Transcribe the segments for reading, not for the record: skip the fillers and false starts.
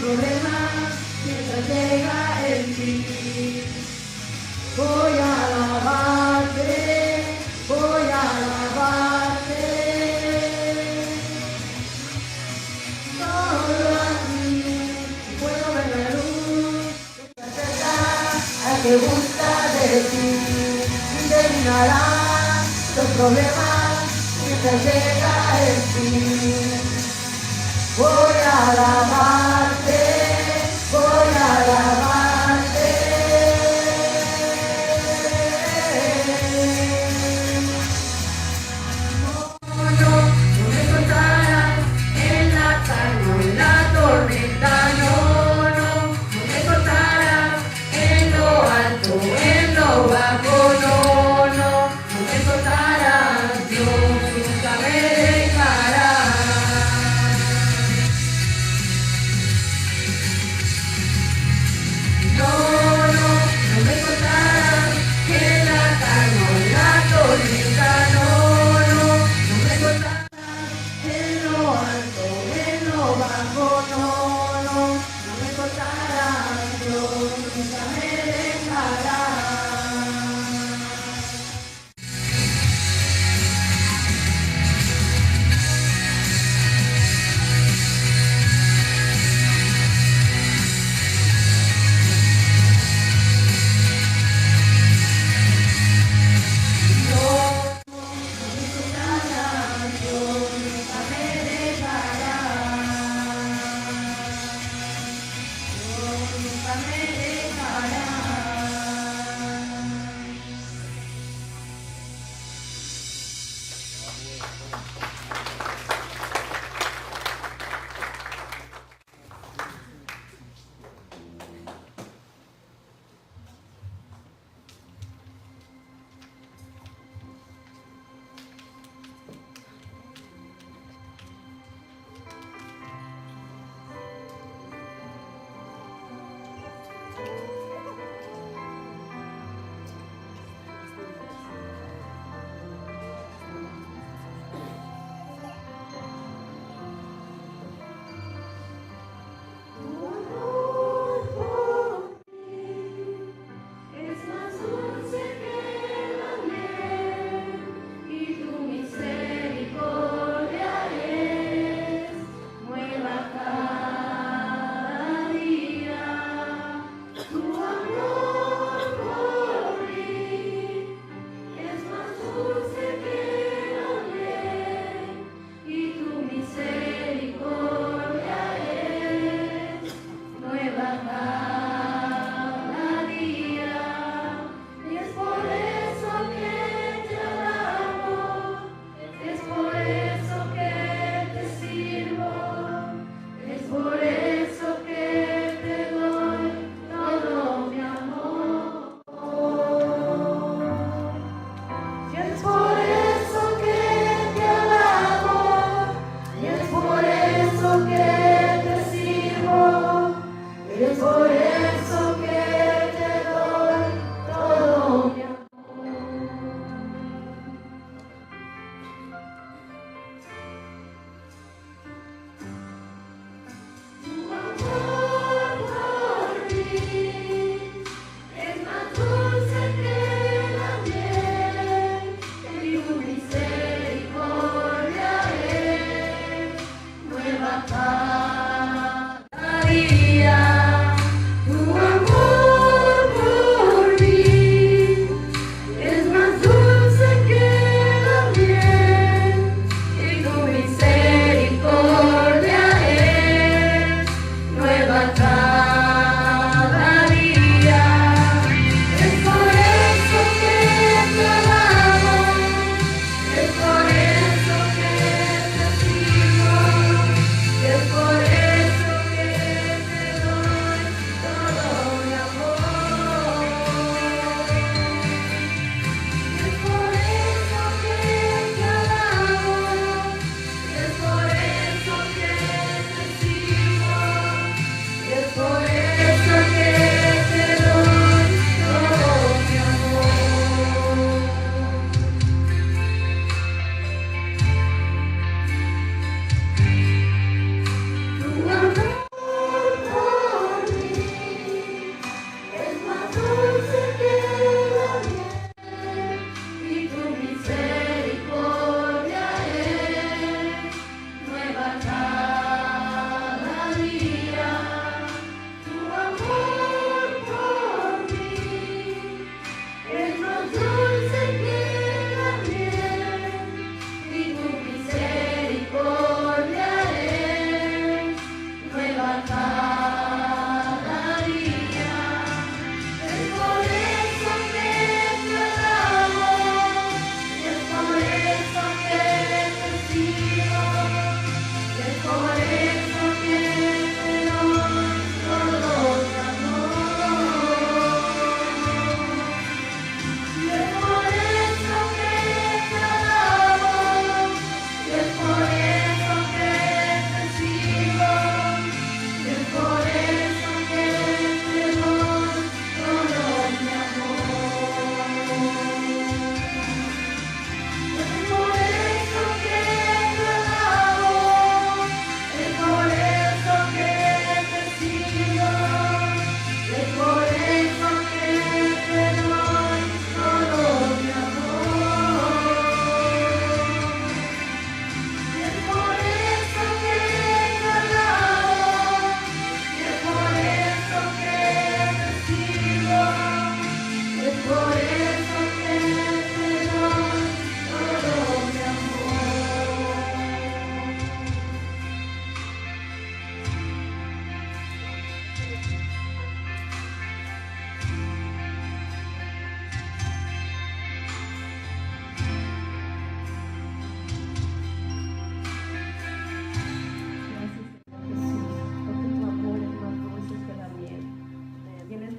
problemas mientras llega Voy a alabarte, voy a alabarte. Solo así puedo ver la luz que se acerca al que gusta de ti. Y terminarán los problemas mientras llega el fin. Voy a alabarte, voy a alabarte. No me soltarás en la calma, en la tormenta, no me soltarás en lo alto, en lo bajo, no me soltarás, Dios nunca me dejará.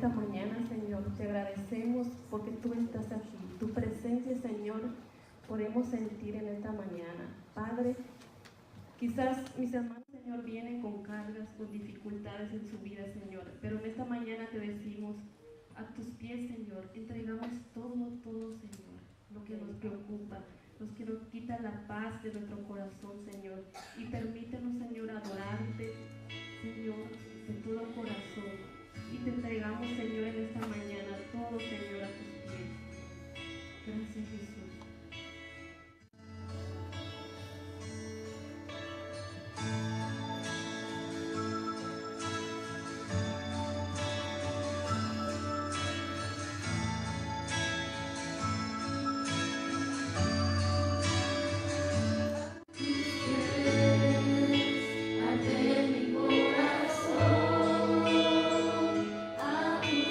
esta mañana, Señor. Te agradecemos porque tú estás aquí. Tu presencia, Señor, podemos sentir en esta mañana. Padre, quizás mis hermanos, Señor, vienen con cargas, con dificultades en su vida, Señor. Pero en esta mañana te decimos, a tus pies, Señor, entregamos todo, todo, Señor, lo que nos preocupa, los que nos quita la paz de nuestro corazón, Señor. Y permítenos, Señor, adorarte, Señor, de todo corazón. Y te entregamos, Señor, en esta mañana todo, Señor, a tus pies. Gracias, Jesús. Ante mi corazón, a tu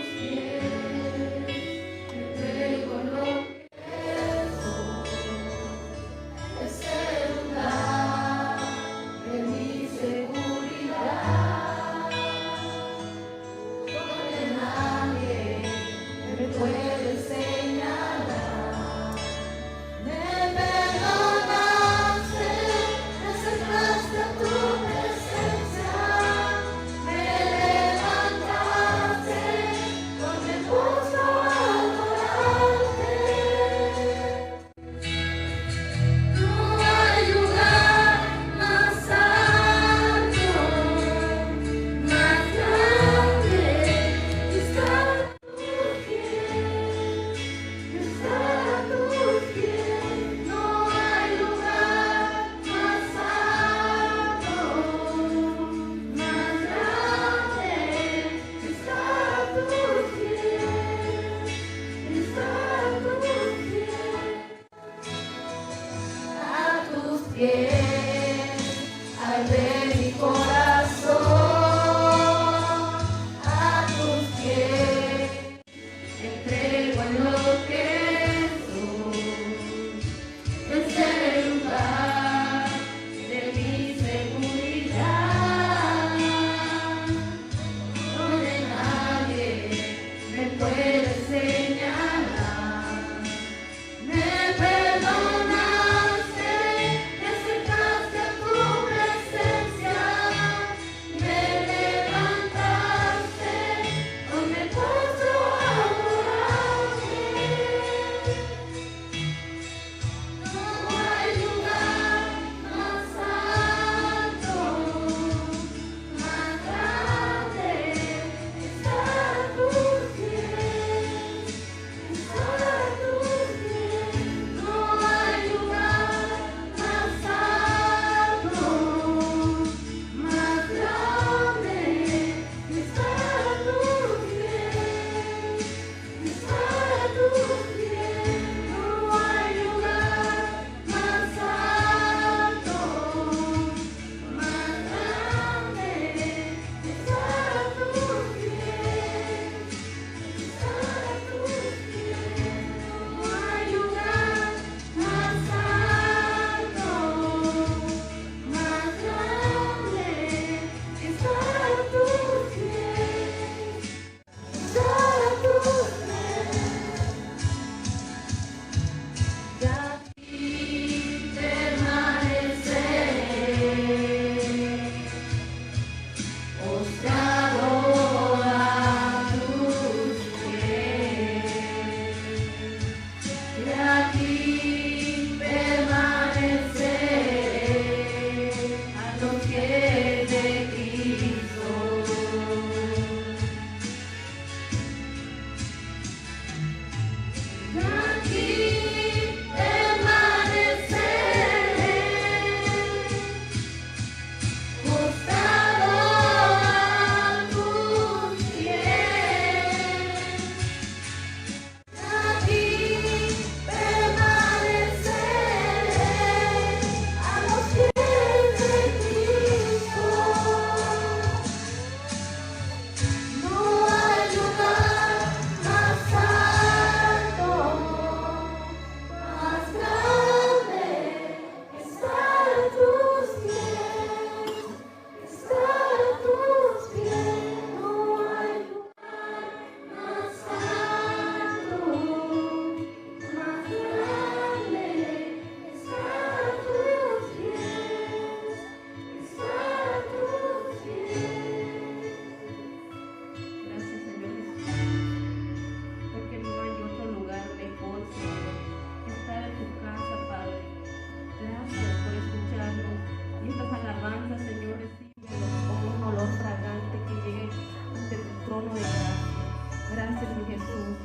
Gracias, mi Jesús.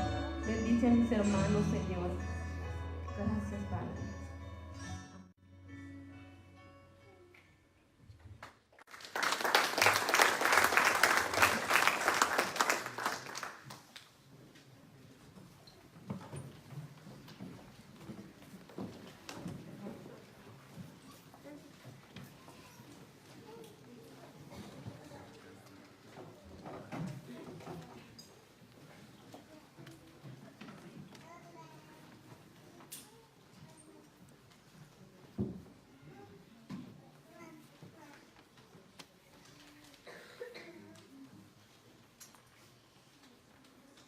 Bendice a mis hermanos, Señor. Gracias, Padre.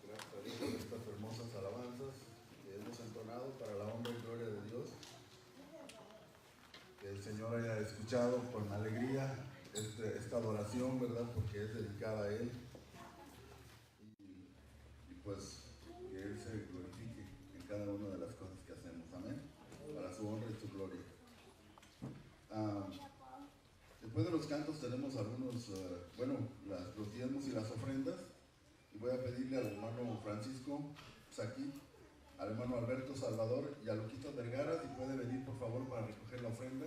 Gracias a Dios por estas hermosas alabanzas que hemos entonado para la honra y gloria de Dios. Que el Señor haya escuchado con alegría esta adoración, ¿verdad? Porque es dedicada a Él. Y pues que Él se glorifique en cada una de las cosas que hacemos. Amén. Para su honra y su gloria. Después de los cantos tenemos algunos, los diezmos y las ofrendas. Y voy a pedirle al hermano Francisco Saquí, al hermano Alberto Salvador y a Luquito Vergara si puede venir por favor para recoger la ofrenda.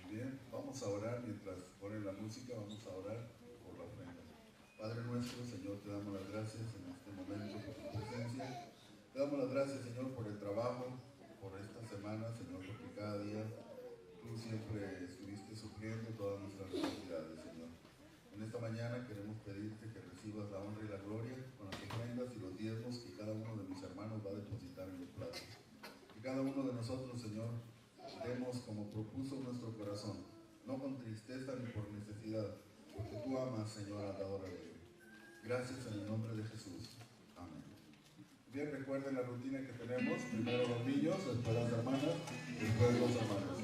Muy bien, vamos a orar mientras ponen la música, vamos a orar por la ofrenda. Padre nuestro, Señor, te damos las gracias en este momento por tu presencia. Te damos las gracias, Señor, por el trabajo, por esta semana, Señor, porque cada día tú siempre estuviste supliendo todas nuestras necesidades, Señor. En esta mañana queremos pedirte que recibas la honra y la gloria con las ofrendas y los diezmos que cada uno de mis hermanos va a depositar en los platos. Que cada uno de nosotros, Señor, demos como propuso nuestro corazón, no con tristeza ni por necesidad, porque tú amas, Señor, al dador alegre. Gracias en el nombre de Jesús. Amén. Bien, recuerden la rutina que tenemos, primero los niños, después las hermanas, después los hermanos.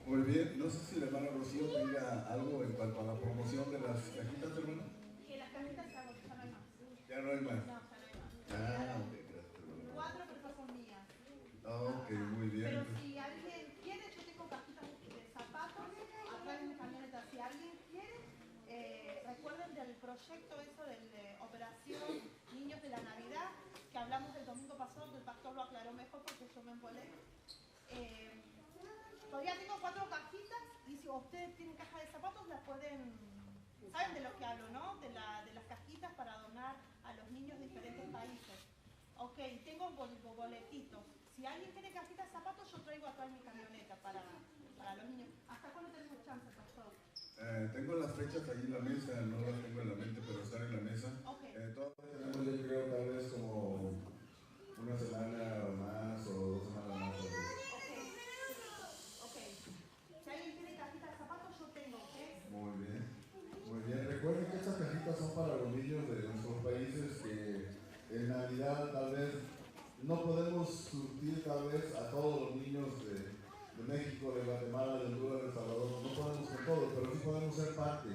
Muy bien, no sé si la hermana Rocío tenga algo en cuanto a la promoción de las cajitas, hermano. Que las cajitas se agotaron más. Ya no hay más. No, ya no hay más. Ok, gracias, hermano. 4, pero esas son mías. Ok, muy bien. Pero si alguien quiere, yo tengo cajitas de zapatos atrás de mi camioneta. Si alguien quiere, recuerden del proyecto eso de Operación Niños de la Navidad, que hablamos el domingo pasado, que el pastor lo aclaró mejor porque yo me embolé. Todavía tengo 4 cajitas y si ustedes tienen caja de zapatos las pueden, saben de lo que hablo, ¿no? De las cajitas para donar a los niños de diferentes países. Ok, tengo boletitos. Si alguien tiene cajitas de zapatos, yo traigo acá en mi camioneta para los niños. ¿Hasta cuándo tenemos chance, pastor? Tengo las fechas ahí en la mesa, no las tengo en la mente, pero están en la mesa. Ok. Todavía tenemos, yo creo, tal vez como una semana o más, o 2 semanas más. Ok. Si alguien tiene cajita de zapatos, yo tengo, ¿ok? Muy bien, muy bien. Recuerden que estas cajitas son para los niños de nuestros países que en Navidad tal vez no podemos surtir tal vez a todos los niños de México, de Guatemala, de Honduras, de El Salvador, no podemos con todo, pero sí podemos ser parte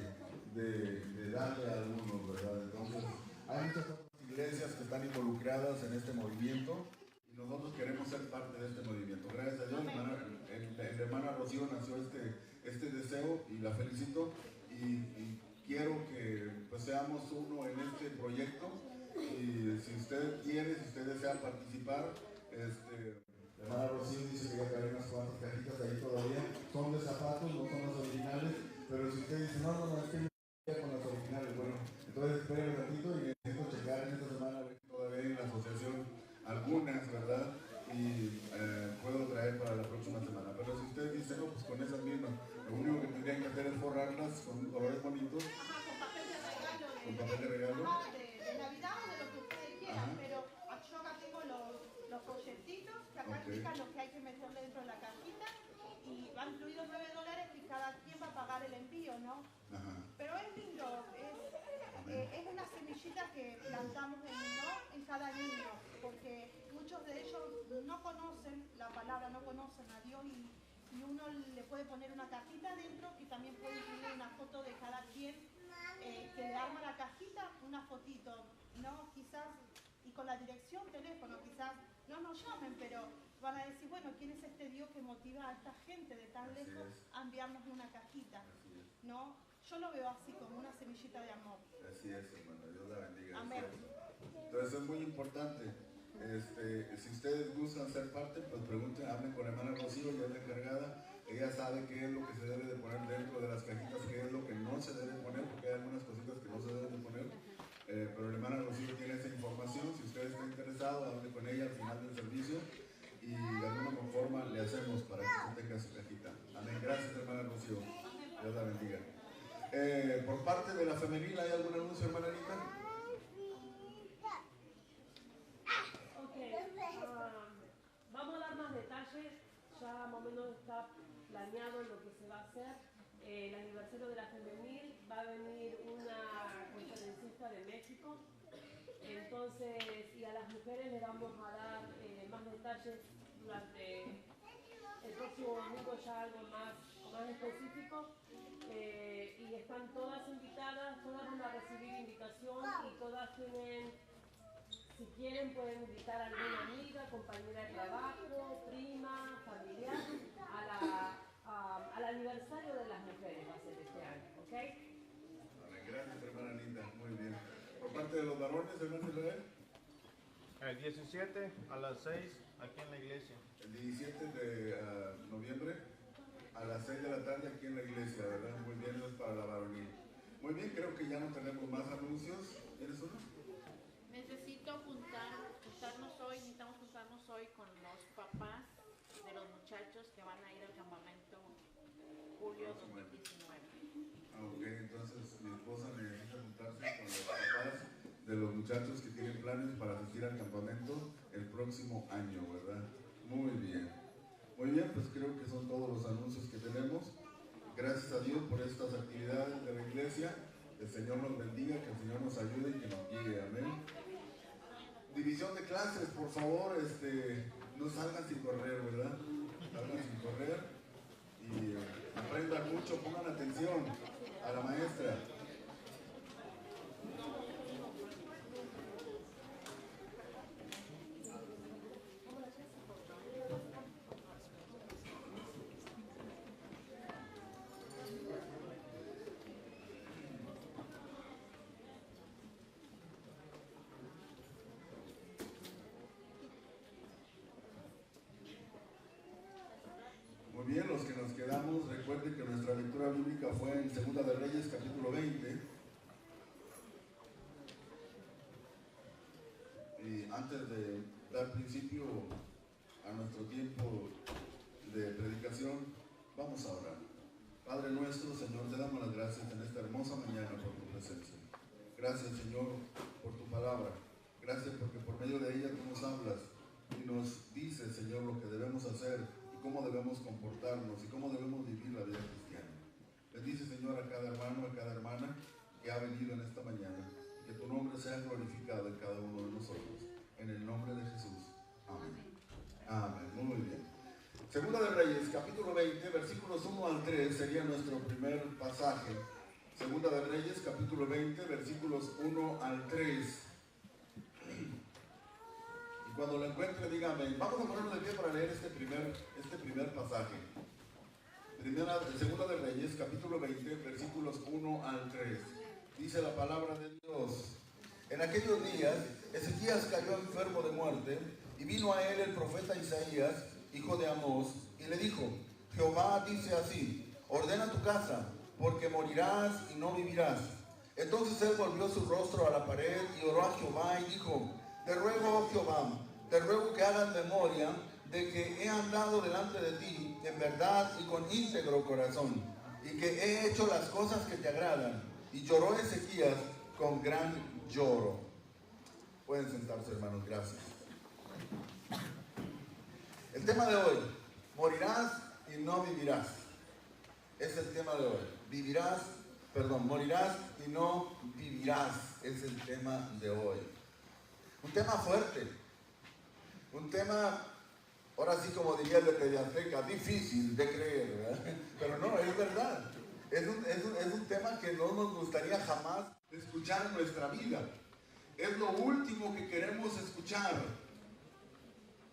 de darle a algunos, ¿verdad? Entonces, hay muchas otras iglesias que están involucradas en este movimiento y nosotros queremos ser parte de este movimiento. Gracias a Dios, la hermana Rocío nació este deseo y la felicito y quiero que pues, seamos uno en este proyecto y si usted quiere, si usted desea participar, la hermana Rocío dice que ya trae unas cuantas cajitas ahí todavía, son de zapatos, no son las originales, pero si usted dice, no, es que yo voy con las originales, bueno, entonces espere un ratito y necesito checar en esta semana todavía en la asociación algunas, ¿verdad? Y puedo traer para la próxima semana, pero si usted dice, no, pues con esas mismas, lo único que tendrían que hacer es forrarlas con colores bonitos. Ajá, con papel de regalo. Con papel de regalo. Ajá, de Navidad o de lo que ustedes quieran, pero yo acá tengo los folletitos que acá explican lo que hay que meterle dentro de la cajita y van incluidos $9 y cada quien va a pagar el envío, ¿no? Ajá. Pero es lindo, es una semillita que plantamos en cada niño, porque muchos de ellos no conocen la palabra, no conocen a Dios y uno le puede poner una cajita dentro y también puede incluir una foto de cada quien que le arma la cajita, una fotito, ¿no? Quizás, y con la dirección, teléfono, quizás no nos llamen, pero van a decir, bueno, ¿quién es este Dios que motiva a esta gente de tan lejos a enviarnos una cajita? ¿No? Yo lo veo así, como una semillita de amor. Así es, hermano, Dios la bendiga. Amén. Entonces es muy importante. Si ustedes gustan ser parte, pues pregunten, hablen con la hermana Rocío, ella es la encargada, ella sabe qué es lo que se debe de poner dentro de las cajitas, qué es lo que no se debe poner, porque hay algunas cositas que no se deben de poner, pero la hermana Rocío tiene esa información. Si usted está interesado, hable con ella al final del servicio y de alguna forma le hacemos para que usted tenga su cajita. Amén. Gracias, hermana Rocío. Dios la bendiga. Por parte de la femenil, ¿hay algún anuncio, hermana Anita? Vamos a dar más detalles, ya más o menos está planeado lo que se va a hacer. El aniversario de la femenil, va a venir una conferencista de México, entonces, y a las mujeres les vamos a dar más detalles durante el próximo domingo, ya algo más específico, y están todas invitadas, todas van a recibir invitación y todas tienen, si quieren pueden invitar a alguna amiga, compañera de trabajo, prima, familiar, al aniversario de las mujeres va a ser este año, ¿ok? Vale, gracias, hermana Anita, muy bien. Por parte de los varones, hermano Israel. El 17 a las 6 aquí en la iglesia. El 17 de noviembre a las 6 de la tarde aquí en la iglesia, ¿verdad? Muy bien, eso es para la varonil. Muy bien, creo que ya no tenemos más anuncios. ¿Tienes uno? Necesito necesitamos juntarnos hoy con los papás de los muchachos que van a ir al campamento julio 2019. Ok, entonces mi esposa necesita juntarse con los papás de los muchachos que tienen planes para asistir al campamento el próximo año, ¿verdad? Muy bien. Muy bien, pues creo que son todos los anuncios que tenemos. Gracias a Dios por estas actividades de la iglesia. Que el Señor nos bendiga, que el Señor nos ayude y que nos guíe. Amén. División de clases, por favor, no salgan sin correr, ¿verdad? Salgan sin correr y aprendan mucho, pongan atención a la maestra. Muy bien, los que nos quedamos, recuerden que nuestra lectura bíblica fue en Segunda de Reyes, capítulo 20. Y antes de dar principio a nuestro tiempo de predicación, vamos a orar. Padre nuestro, Señor, te damos las gracias en esta hermosa mañana por tu presencia. Gracias, Señor, por tu palabra. Gracias porque por medio de ella tú nos hablas y nos dices, Señor, lo que debemos hacer y cómo debemos comportarnos y cómo debemos vivir la vida cristiana. Bendice, Señor, a cada hermano, a cada hermana que ha venido en esta mañana. Que tu nombre sea glorificado en cada uno de nosotros. En el nombre de Jesús. Amén. Amén. Muy bien. Segunda de Reyes, capítulo 20, versículos 1 al 3 sería nuestro primer pasaje. Segunda de Reyes, capítulo 20, versículos 1 al 3. Y cuando lo encuentre, dígame. Vamos a ponernos de pie para leer este primer pasaje. Segunda de Reyes, capítulo 20, versículos 1 al 3. Dice la palabra de Dios. En aquellos días, Ezequías cayó enfermo de muerte, y vino a él el profeta Isaías, hijo de Amós, y le dijo: Jehová dice así: ordena tu casa, porque morirás y no vivirás. Entonces él volvió su rostro a la pared y oró a Jehová y dijo: te ruego, oh Jehová, te ruego que hagas memoria de que he andado delante de ti en verdad y con íntegro corazón, y que he hecho las cosas que te agradan. Y lloró Ezequías con gran lloro. Pueden sentarse, hermanos, gracias. El tema de hoy: morirás y no vivirás. Es el tema de hoy. Morirás y no vivirás. Es el tema de hoy. Un tema fuerte. Un tema, ahora sí como diría el de Pediateca, difícil de creer, ¿verdad? Pero no, es verdad. Es un tema que no nos gustaría jamás escuchar en nuestra vida. Es lo último que queremos escuchar.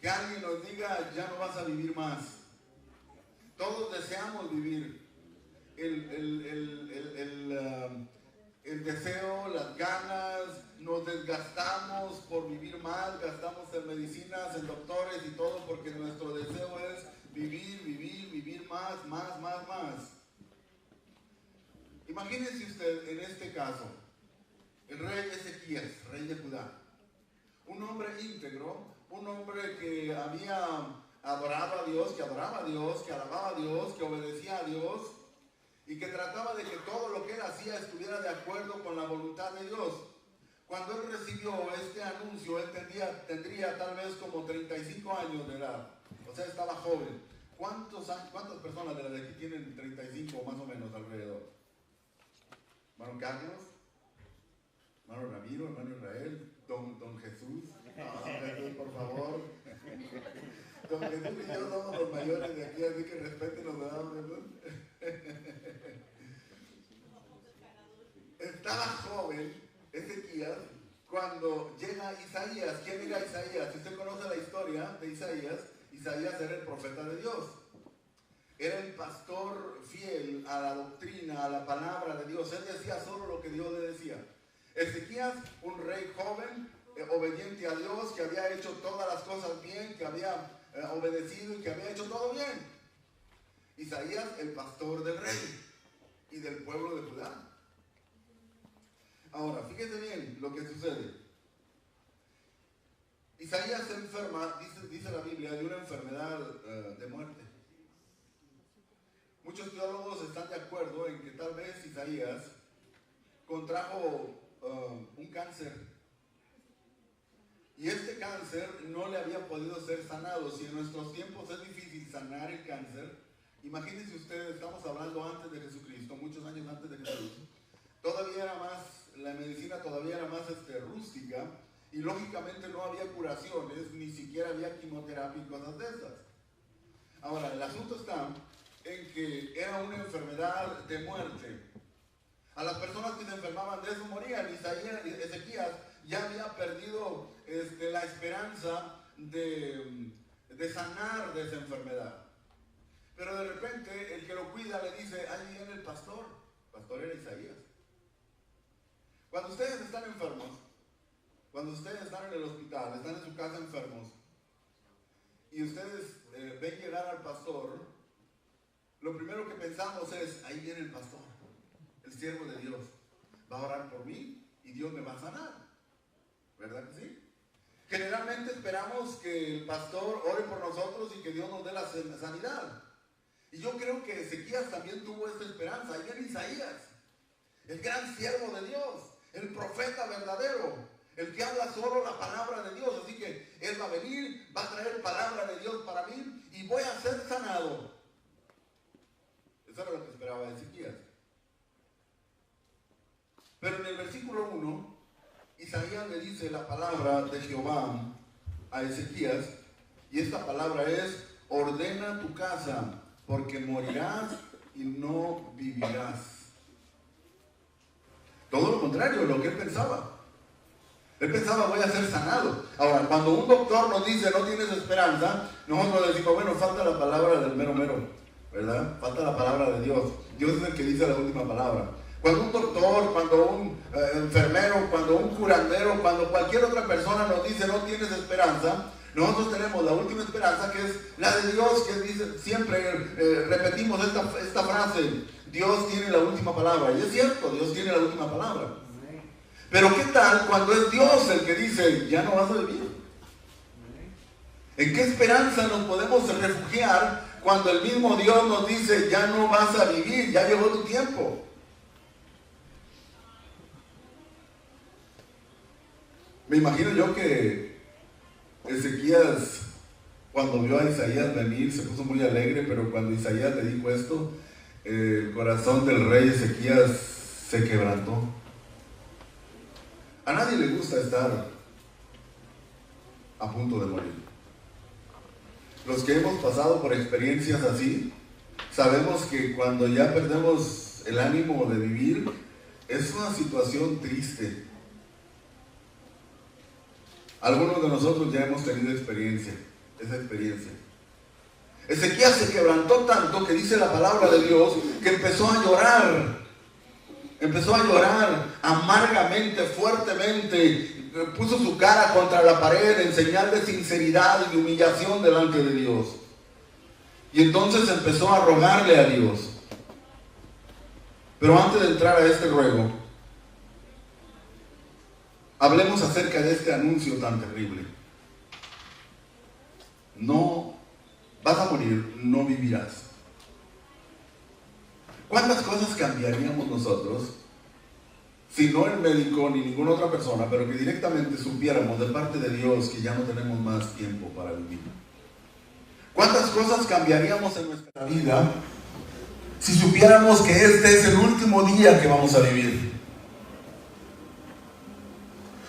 Que alguien nos diga: ya no vas a vivir más. Todos deseamos vivir. El deseo, las ganas, nos desgastamos por vivir más, gastamos en medicinas, en doctores y todo, porque nuestro deseo es vivir más. Imagínense usted en este caso, el rey Ezequías, rey de Judá, un hombre íntegro, un hombre que había adorado a Dios, que adoraba a Dios, que alababa a Dios, que obedecía a Dios y que trataba de que todo lo que él hacía estuviera de acuerdo con la voluntad de Dios. Cuando él recibió este anuncio, él tendría tal vez como 35 años de edad, o sea, estaba joven. ¿Cuántas personas de aquí tienen 35 más o menos alrededor? Hermano Carlos, hermano Ramiro, hermano Israel, don Jesús. Jesús, por favor. Don Jesús y yo somos los mayores de aquí, así que respétenos, ¿verdad, Jesús? Estaba joven Ezequías cuando llega Isaías. ¿Quién era Isaías? Si usted conoce la historia de Isaías, Isaías era el profeta de Dios. Era el pastor fiel a la doctrina, a la palabra de Dios. Él decía solo lo que Dios le decía. Ezequías, un rey joven, obediente a Dios, que había hecho todas las cosas bien, que había obedecido y que había hecho todo bien. Isaías, el pastor del rey y del pueblo de Judá. Ahora, fíjense bien lo que sucede. Isaías se enferma, dice la Biblia, de una enfermedad de muerte. Muchos teólogos están de acuerdo en que tal vez Isaías contrajo un cáncer. Y este cáncer no le había podido ser sanado. Si en nuestros tiempos es difícil sanar el cáncer, imagínense ustedes, estamos hablando antes de Jesucristo, muchos años antes de Jesús. Todavía era más, la medicina todavía era más rústica, y lógicamente no había curaciones, ni siquiera había quimioterapia y cosas de esas. Ahora, el asunto está en que era una enfermedad de muerte. A las personas que se enfermaban de eso morían. Ezequías ya había perdido la esperanza de sanar de esa enfermedad. Pero de repente el que lo cuida le dice: ahí viene el pastor. El pastor era Isaías. Cuando ustedes están enfermos, cuando ustedes están en el hospital, están en su casa enfermos, y ustedes ven llegar al pastor, lo primero que pensamos es: ahí viene el pastor, el siervo de Dios, va a orar por mí y Dios me va a sanar. ¿Verdad que sí? Generalmente esperamos que el pastor ore por nosotros y que Dios nos dé la sanidad. Y yo creo que Ezequías también tuvo esta esperanza. Ahí viene Isaías, el gran siervo de Dios, el profeta verdadero, el que habla solo la palabra de Dios. Así que él va a venir, va a traer palabra de Dios para mí y voy a ser sanado. Eso era lo que esperaba Ezequías. Pero en el versículo 1, Isaías le dice la palabra de Jehová a Ezequías, y esta palabra es: ordena tu casa, porque morirás y no vivirás. Todo lo contrario de lo que él pensaba. Él pensaba, voy a ser sanado. Ahora, cuando un doctor nos dice, no tienes esperanza, nosotros decimos, bueno, falta la palabra del mero mero, ¿verdad? Falta la palabra de Dios. Dios es el que dice la última palabra. Cuando un doctor, cuando un enfermero, cuando un curandero, cuando cualquier otra persona nos dice, no tienes esperanza, nosotros tenemos la última esperanza, que es la de Dios, que dice, siempre repetimos esta frase: Dios tiene la última palabra. Y es cierto, Dios tiene la última palabra. Pero ¿qué tal cuando es Dios el que dice, ya no vas a vivir? ¿En qué esperanza nos podemos refugiar cuando el mismo Dios nos dice, ya no vas a vivir, ya llegó tu tiempo? Me imagino yo que Ezequías, cuando vio a Isaías venir, se puso muy alegre, pero cuando Isaías le dijo esto, el corazón del rey Ezequías se quebrantó. A nadie le gusta estar a punto de morir. Los que hemos pasado por experiencias así, sabemos que cuando ya perdemos el ánimo de vivir, es una situación triste. Algunos de nosotros ya hemos tenido esa experiencia. Ezequías se quebrantó tanto que dice la palabra de Dios que empezó a llorar amargamente, fuertemente, puso su cara contra la pared en señal de sinceridad y de humillación delante de Dios. Y entonces empezó a rogarle a Dios. Pero antes de entrar a este ruego, hablemos acerca de este anuncio tan terrible. No vas a morir, no vivirás. ¿Cuántas cosas cambiaríamos nosotros si no el médico ni ninguna otra persona, pero que directamente supiéramos de parte de Dios que ya no tenemos más tiempo para vivir? ¿Cuántas cosas cambiaríamos en nuestra vida si supiéramos que este es el último día que vamos a vivir?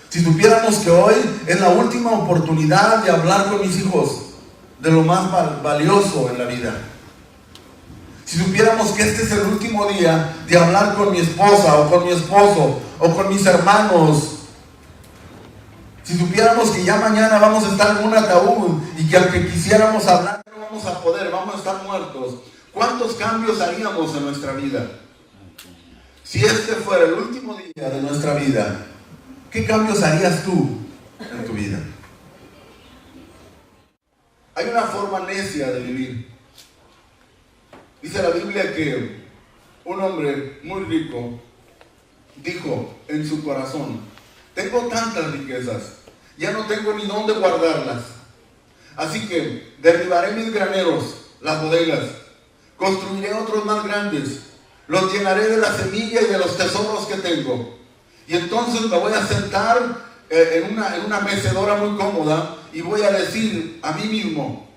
Si supiéramos que hoy es la última oportunidad de hablar con mis hijos de lo más valioso en la vida. Si supiéramos que este es el último día de hablar con mi esposa o con mi esposo o con mis hermanos. Si supiéramos que ya mañana vamos a estar en un ataúd y que aunque quisiéramos hablar no vamos a poder, vamos a estar muertos. ¿Cuántos cambios haríamos en nuestra vida? Si este fuera el último día de nuestra vida, ¿qué cambios harías tú en tu vida? Hay una forma necia de vivir. Dice la Biblia que un hombre muy rico dijo en su corazón: tengo tantas riquezas, ya no tengo ni dónde guardarlas. Así que derribaré mis graneros, las bodegas, construiré otros más grandes, los llenaré de la semilla y de los tesoros que tengo. Y entonces me voy a sentar en una mecedora muy cómoda y voy a decir a mí mismo: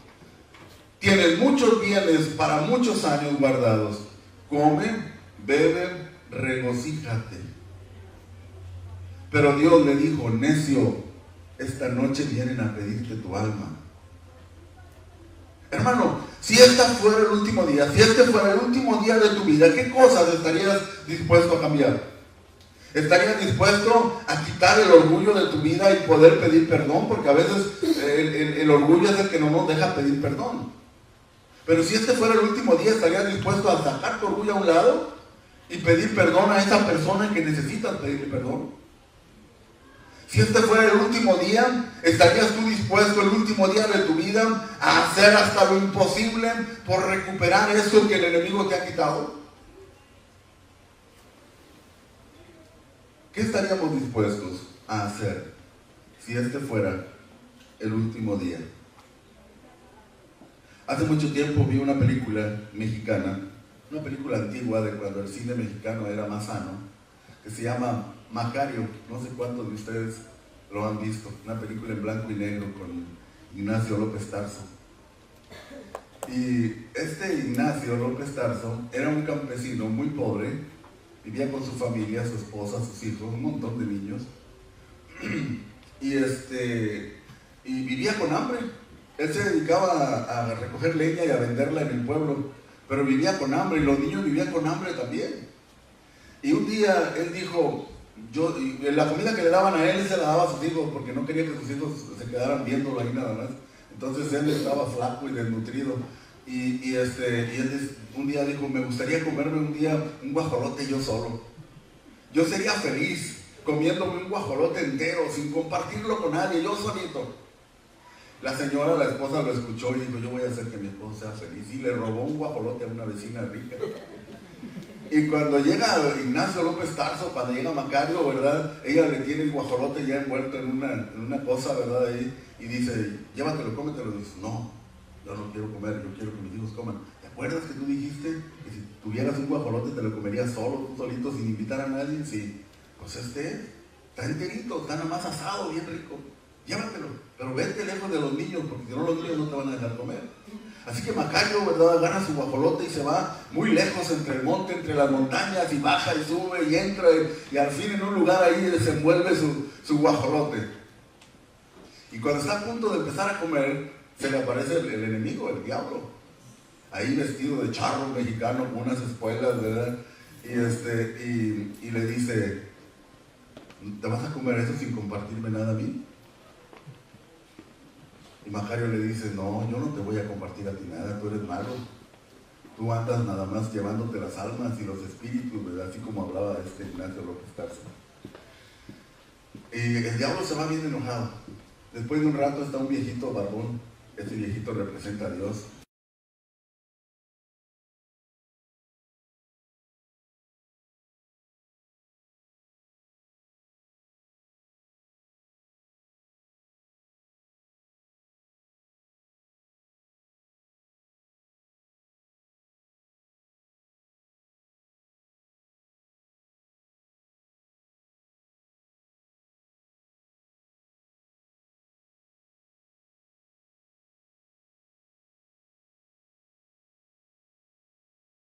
tienes muchos bienes para muchos años guardados. Come, bebe, regocíjate. Pero Dios le dijo: necio, esta noche vienen a pedirte tu alma. Hermano, si este fuera el último día, si este fuera el último día de tu vida, ¿qué cosas estarías dispuesto a cambiar? ¿Estarías dispuesto a quitar el orgullo de tu vida y poder pedir perdón? Porque a veces el orgullo es el que no nos deja pedir perdón. Pero si este fuera el último día, ¿estarías dispuesto a sacar tu orgullo a un lado y pedir perdón a esa persona que necesitas pedirle perdón? Si este fuera el último día, ¿estarías tú dispuesto el último día de tu vida a hacer hasta lo imposible por recuperar eso que el enemigo te ha quitado? ¿Qué estaríamos dispuestos a hacer si este fuera el último día? Hace mucho tiempo vi una película mexicana, una película antigua de cuando el cine mexicano era más sano, que se llama Macario. No sé cuántos de ustedes lo han visto. Una película en blanco y negro con Ignacio López Tarso. Y este Ignacio López Tarso era un campesino muy pobre, vivía con su familia, su esposa, sus hijos, un montón de niños, y vivía con hambre. Él se dedicaba a recoger leña y a venderla en el pueblo, pero vivía con hambre, y los niños vivían con hambre también. Y un día él dijo, la comida que le daban a él se la daba a sus hijos, porque no quería que sus hijos se quedaran viéndolo ahí nada más. Entonces él estaba flaco y desnutrido. Y él un día dijo, me gustaría comerme un día un guajolote yo solo. Yo sería feliz comiéndome un guajolote entero, sin compartirlo con nadie, yo solito. La señora, la esposa, lo escuchó y dijo, yo voy a hacer que mi esposo sea feliz. Y le robó un guajolote a una vecina rica. Y cuando llega Ignacio López Tarso, cuando llega Macario, ¿verdad? Ella le tiene el guajolote ya envuelto en una cosa, ¿verdad? Ahí, y dice, llévatelo, cómetelo. Y dice, no, yo no quiero comer, yo quiero que mis hijos coman. ¿Te acuerdas que tú dijiste que si tuvieras un guajolote te lo comerías solo, tú solito, sin invitar a nadie? Sí, pues está enterito, está nada más asado, bien rico. Llévatelo, pero vete lejos de los niños, porque si no los niños no te van a dejar comer. Así que Macario, ¿verdad?, agarra su guajolote y se va muy lejos entre el monte, entre las montañas, y baja y sube y entra, y al fin en un lugar ahí desenvuelve su guajolote. Y cuando está a punto de empezar a comer, se le aparece el enemigo, el diablo, ahí vestido de charro mexicano con unas espuelas, ¿verdad? Y le dice, ¿te vas a comer eso sin compartirme nada a mí? Y Macario le dice, no, yo no te voy a compartir a ti nada, tú eres malo. Tú andas nada más llevándote las almas y los espíritus, ¿verdad? Así como hablaba Ignacio López Tarso. Y el diablo se va bien enojado. Después de un rato está un viejito barbón. Ese viejito representa a Dios.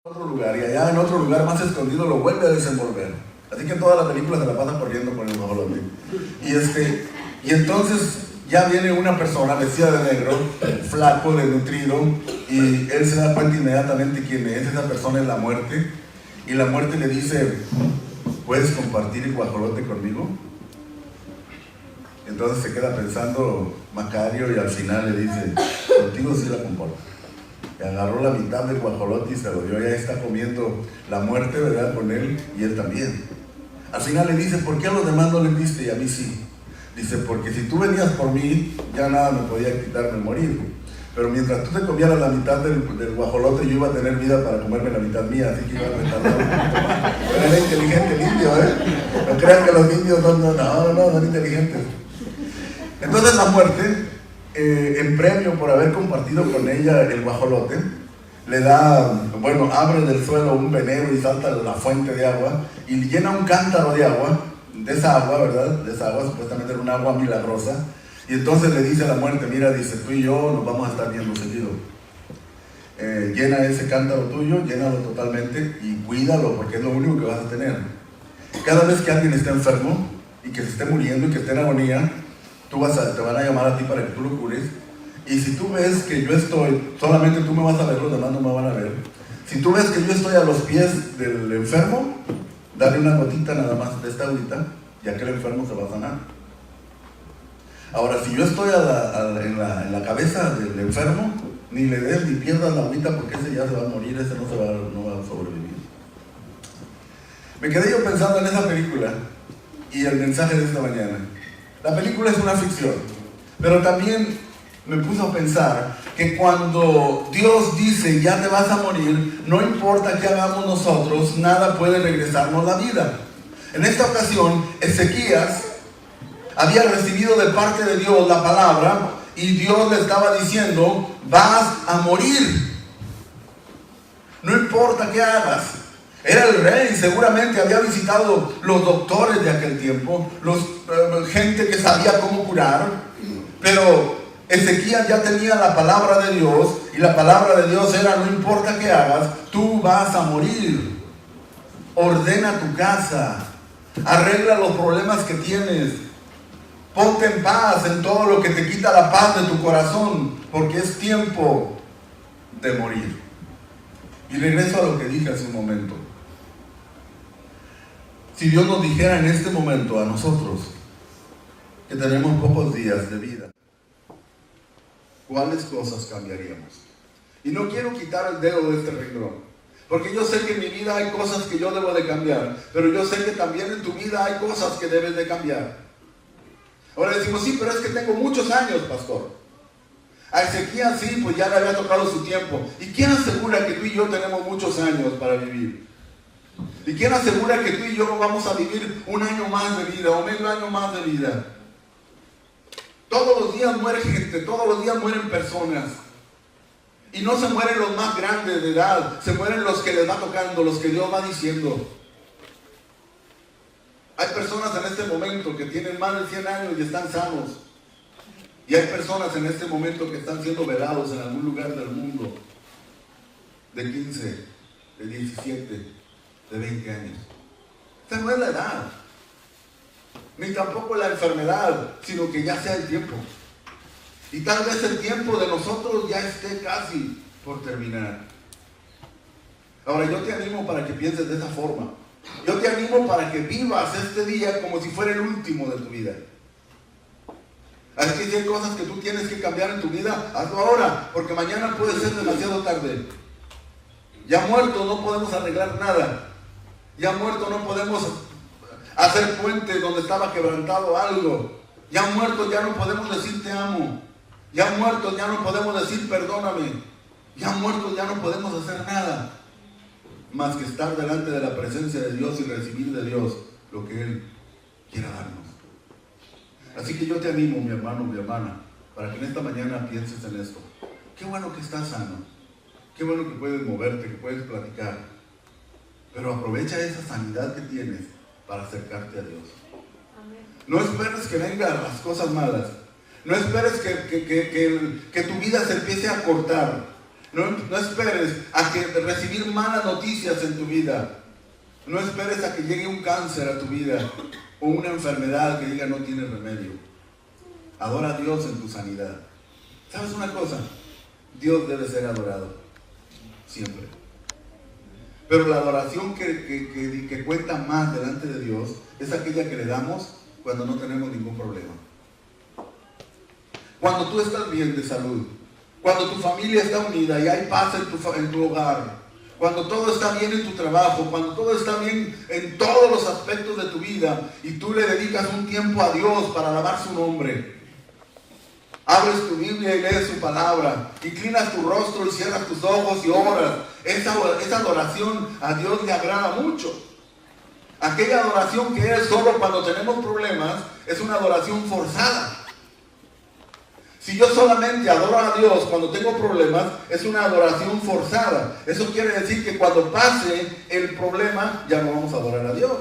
Otro lugar, y allá en otro lugar más escondido lo vuelve a desenvolver. Así que toda la película se la pasa corriendo con el guajolote. Y entonces ya viene una persona vestida de negro, flaco, desnutrido, y él se da cuenta inmediatamente quién es. Esa persona es la muerte, y la muerte le dice, ¿puedes compartir el guajolote conmigo? Entonces se queda pensando Macario, y al final le dice, contigo sí la comparto. Y agarró la mitad del guajolote y se lo dio. Ya está comiendo la muerte, ¿verdad?, con él, y él también. Al final le dice, ¿por qué a los demás no les diste y a mí sí? Dice, porque si tú venías por mí, ya nada me podía quitarme morir. Pero mientras tú te comieras la mitad del guajolote, yo iba a tener vida para comerme la mitad mía, así que iba a retardar un poquito más. Pero era inteligente el indio, ¿eh? No crean que los indios no son inteligentes. Entonces la muerte, en premio por haber compartido con ella el guajolote, le da, abre del suelo un venero y salta la fuente de agua y llena un cántaro de agua, de esa agua, ¿verdad? De esa agua, supuestamente era un agua milagrosa. Y entonces le dice a la muerte, mira, dice, tú y yo nos vamos a estar viendo seguido. Llena ese cántaro tuyo, llénalo totalmente y cuídalo, porque es lo único que vas a tener. Cada vez que alguien esté enfermo y que se esté muriendo y que esté en agonía, te van a llamar a ti para que tú lo cures. Y si tú ves que yo estoy, solamente tú me vas a ver, los demás no me van a ver. Si tú ves que yo estoy a los pies del enfermo, dale una gotita nada más de esta agüita y aquel enfermo se va a sanar. Ahora, si yo estoy en la cabeza del enfermo, ni le des ni pierdas la agüita, porque ese ya se va a morir, ese no va a sobrevivir. Me quedé yo pensando en esa película y el mensaje de esta mañana. La película es una ficción, pero también me puso a pensar que cuando Dios dice ya te vas a morir, no importa qué hagamos nosotros, nada puede regresarnos la vida. En esta ocasión, Ezequías había recibido de parte de Dios la palabra y Dios le estaba diciendo, vas a morir. No importa qué hagas. Era el rey, seguramente había visitado los doctores de aquel tiempo, gente que sabía cómo curar, pero Ezequías ya tenía la palabra de Dios, y la palabra de Dios era, no importa qué hagas, tú vas a morir. Ordena tu casa, arregla los problemas que tienes, ponte en paz en todo lo que te quita la paz de tu corazón, porque es tiempo de morir. Y regreso a lo que dije hace un momento. Si Dios nos dijera en este momento a nosotros que tenemos pocos días de vida, ¿cuáles cosas cambiaríamos? Y no quiero quitar el dedo de este renglón, porque yo sé que en mi vida hay cosas que yo debo de cambiar, pero yo sé que también en tu vida hay cosas que debes de cambiar. Ahora decimos, sí, pero es que tengo muchos años, pastor. A Ezequías sí, pues ya le había tocado su tiempo. ¿Y quién asegura que tú y yo tenemos muchos años para vivir? ¿Y quién asegura que tú y yo vamos a vivir un año más de vida o medio año más de vida? Todos los días muere gente, todos los días mueren personas. Y no se mueren los más grandes de edad, se mueren los que les va tocando, los que Dios va diciendo. Hay personas en este momento que tienen más de 100 años y están sanos. Y hay personas en este momento que están siendo velados en algún lugar del mundo, de 15, de 17, de 20 años. Esta no es la edad, ni tampoco la enfermedad, sino que ya sea el tiempo. Y tal vez el tiempo de nosotros ya esté casi por terminar. Ahora yo te animo para que pienses de esa forma. Yo te animo para que vivas este día como si fuera el último de tu vida. Así que si hay cosas que tú tienes que cambiar en tu vida, hazlo ahora, porque mañana puede ser demasiado tarde. Ya muertos no podemos arreglar nada. Ya muertos no podemos hacer puentes donde estaba quebrantado algo. Ya muertos ya no podemos decir te amo. Ya muertos ya no podemos decir perdóname. Ya muertos ya no podemos hacer nada más que estar delante de la presencia de Dios y recibir de Dios lo que Él quiera darnos. Así que yo te animo, mi hermano, mi hermana, para que en esta mañana pienses en esto. Qué bueno que estás sano. Qué bueno que puedes moverte, que puedes platicar. Pero aprovecha esa sanidad que tienes para acercarte a Dios. No esperes que vengan las cosas malas. No esperes que tu vida se empiece a cortar. No esperes a que recibir malas noticias en tu vida. No esperes a que llegue un cáncer a tu vida o una enfermedad que diga no tiene remedio. Adora a Dios en tu sanidad. ¿Sabes una cosa? Dios debe ser adorado siempre. Pero la adoración que cuenta más delante de Dios es aquella que le damos cuando no tenemos ningún problema. Cuando tú estás bien de salud, cuando tu familia está unida y hay paz en tu hogar, cuando todo está bien en tu trabajo, cuando todo está bien en todos los aspectos de tu vida y tú le dedicas un tiempo a Dios para alabar su nombre. Abres tu Biblia y lees su palabra, inclinas tu rostro y cierras tus ojos y oras. Esa adoración a Dios le agrada mucho. Aquella adoración que es solo cuando tenemos problemas es una adoración forzada. Si yo solamente adoro a Dios cuando tengo problemas, es una adoración forzada. Eso quiere decir que cuando pase el problema, ya no vamos a adorar a Dios.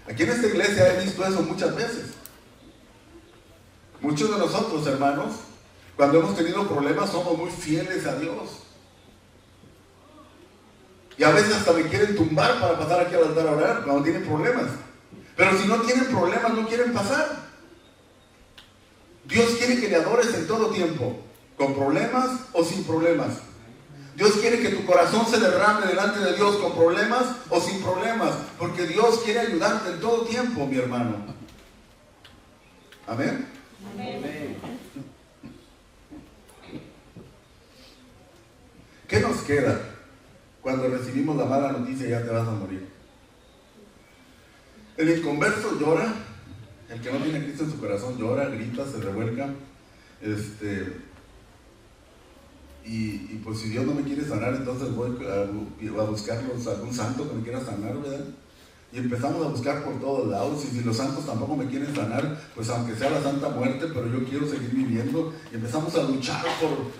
Aquí en esta iglesia he visto eso muchas veces. Muchos de nosotros, hermanos, cuando hemos tenido problemas, somos muy fieles a Dios. Y a veces hasta me quieren tumbar para pasar aquí al altar a orar cuando tienen problemas. Pero si no tienen problemas, no quieren pasar. Dios quiere que le adores en todo tiempo, con problemas o sin problemas. Dios quiere que tu corazón se derrame delante de Dios con problemas o sin problemas, porque Dios quiere ayudarte en todo tiempo, mi hermano. ¿Amén? Amén. ¿Qué nos queda cuando recibimos la mala noticia y ya te vas a morir? El inconverso llora. El que no tiene a Cristo en su corazón llora, grita, se revuelca. Y pues si Dios no me quiere sanar, entonces voy a buscar algún santo que me quiera sanar, ¿verdad? Y empezamos a buscar por todos lados, y si los santos tampoco me quieren sanar, pues aunque sea la santa muerte, pero yo quiero seguir viviendo. Y empezamos a luchar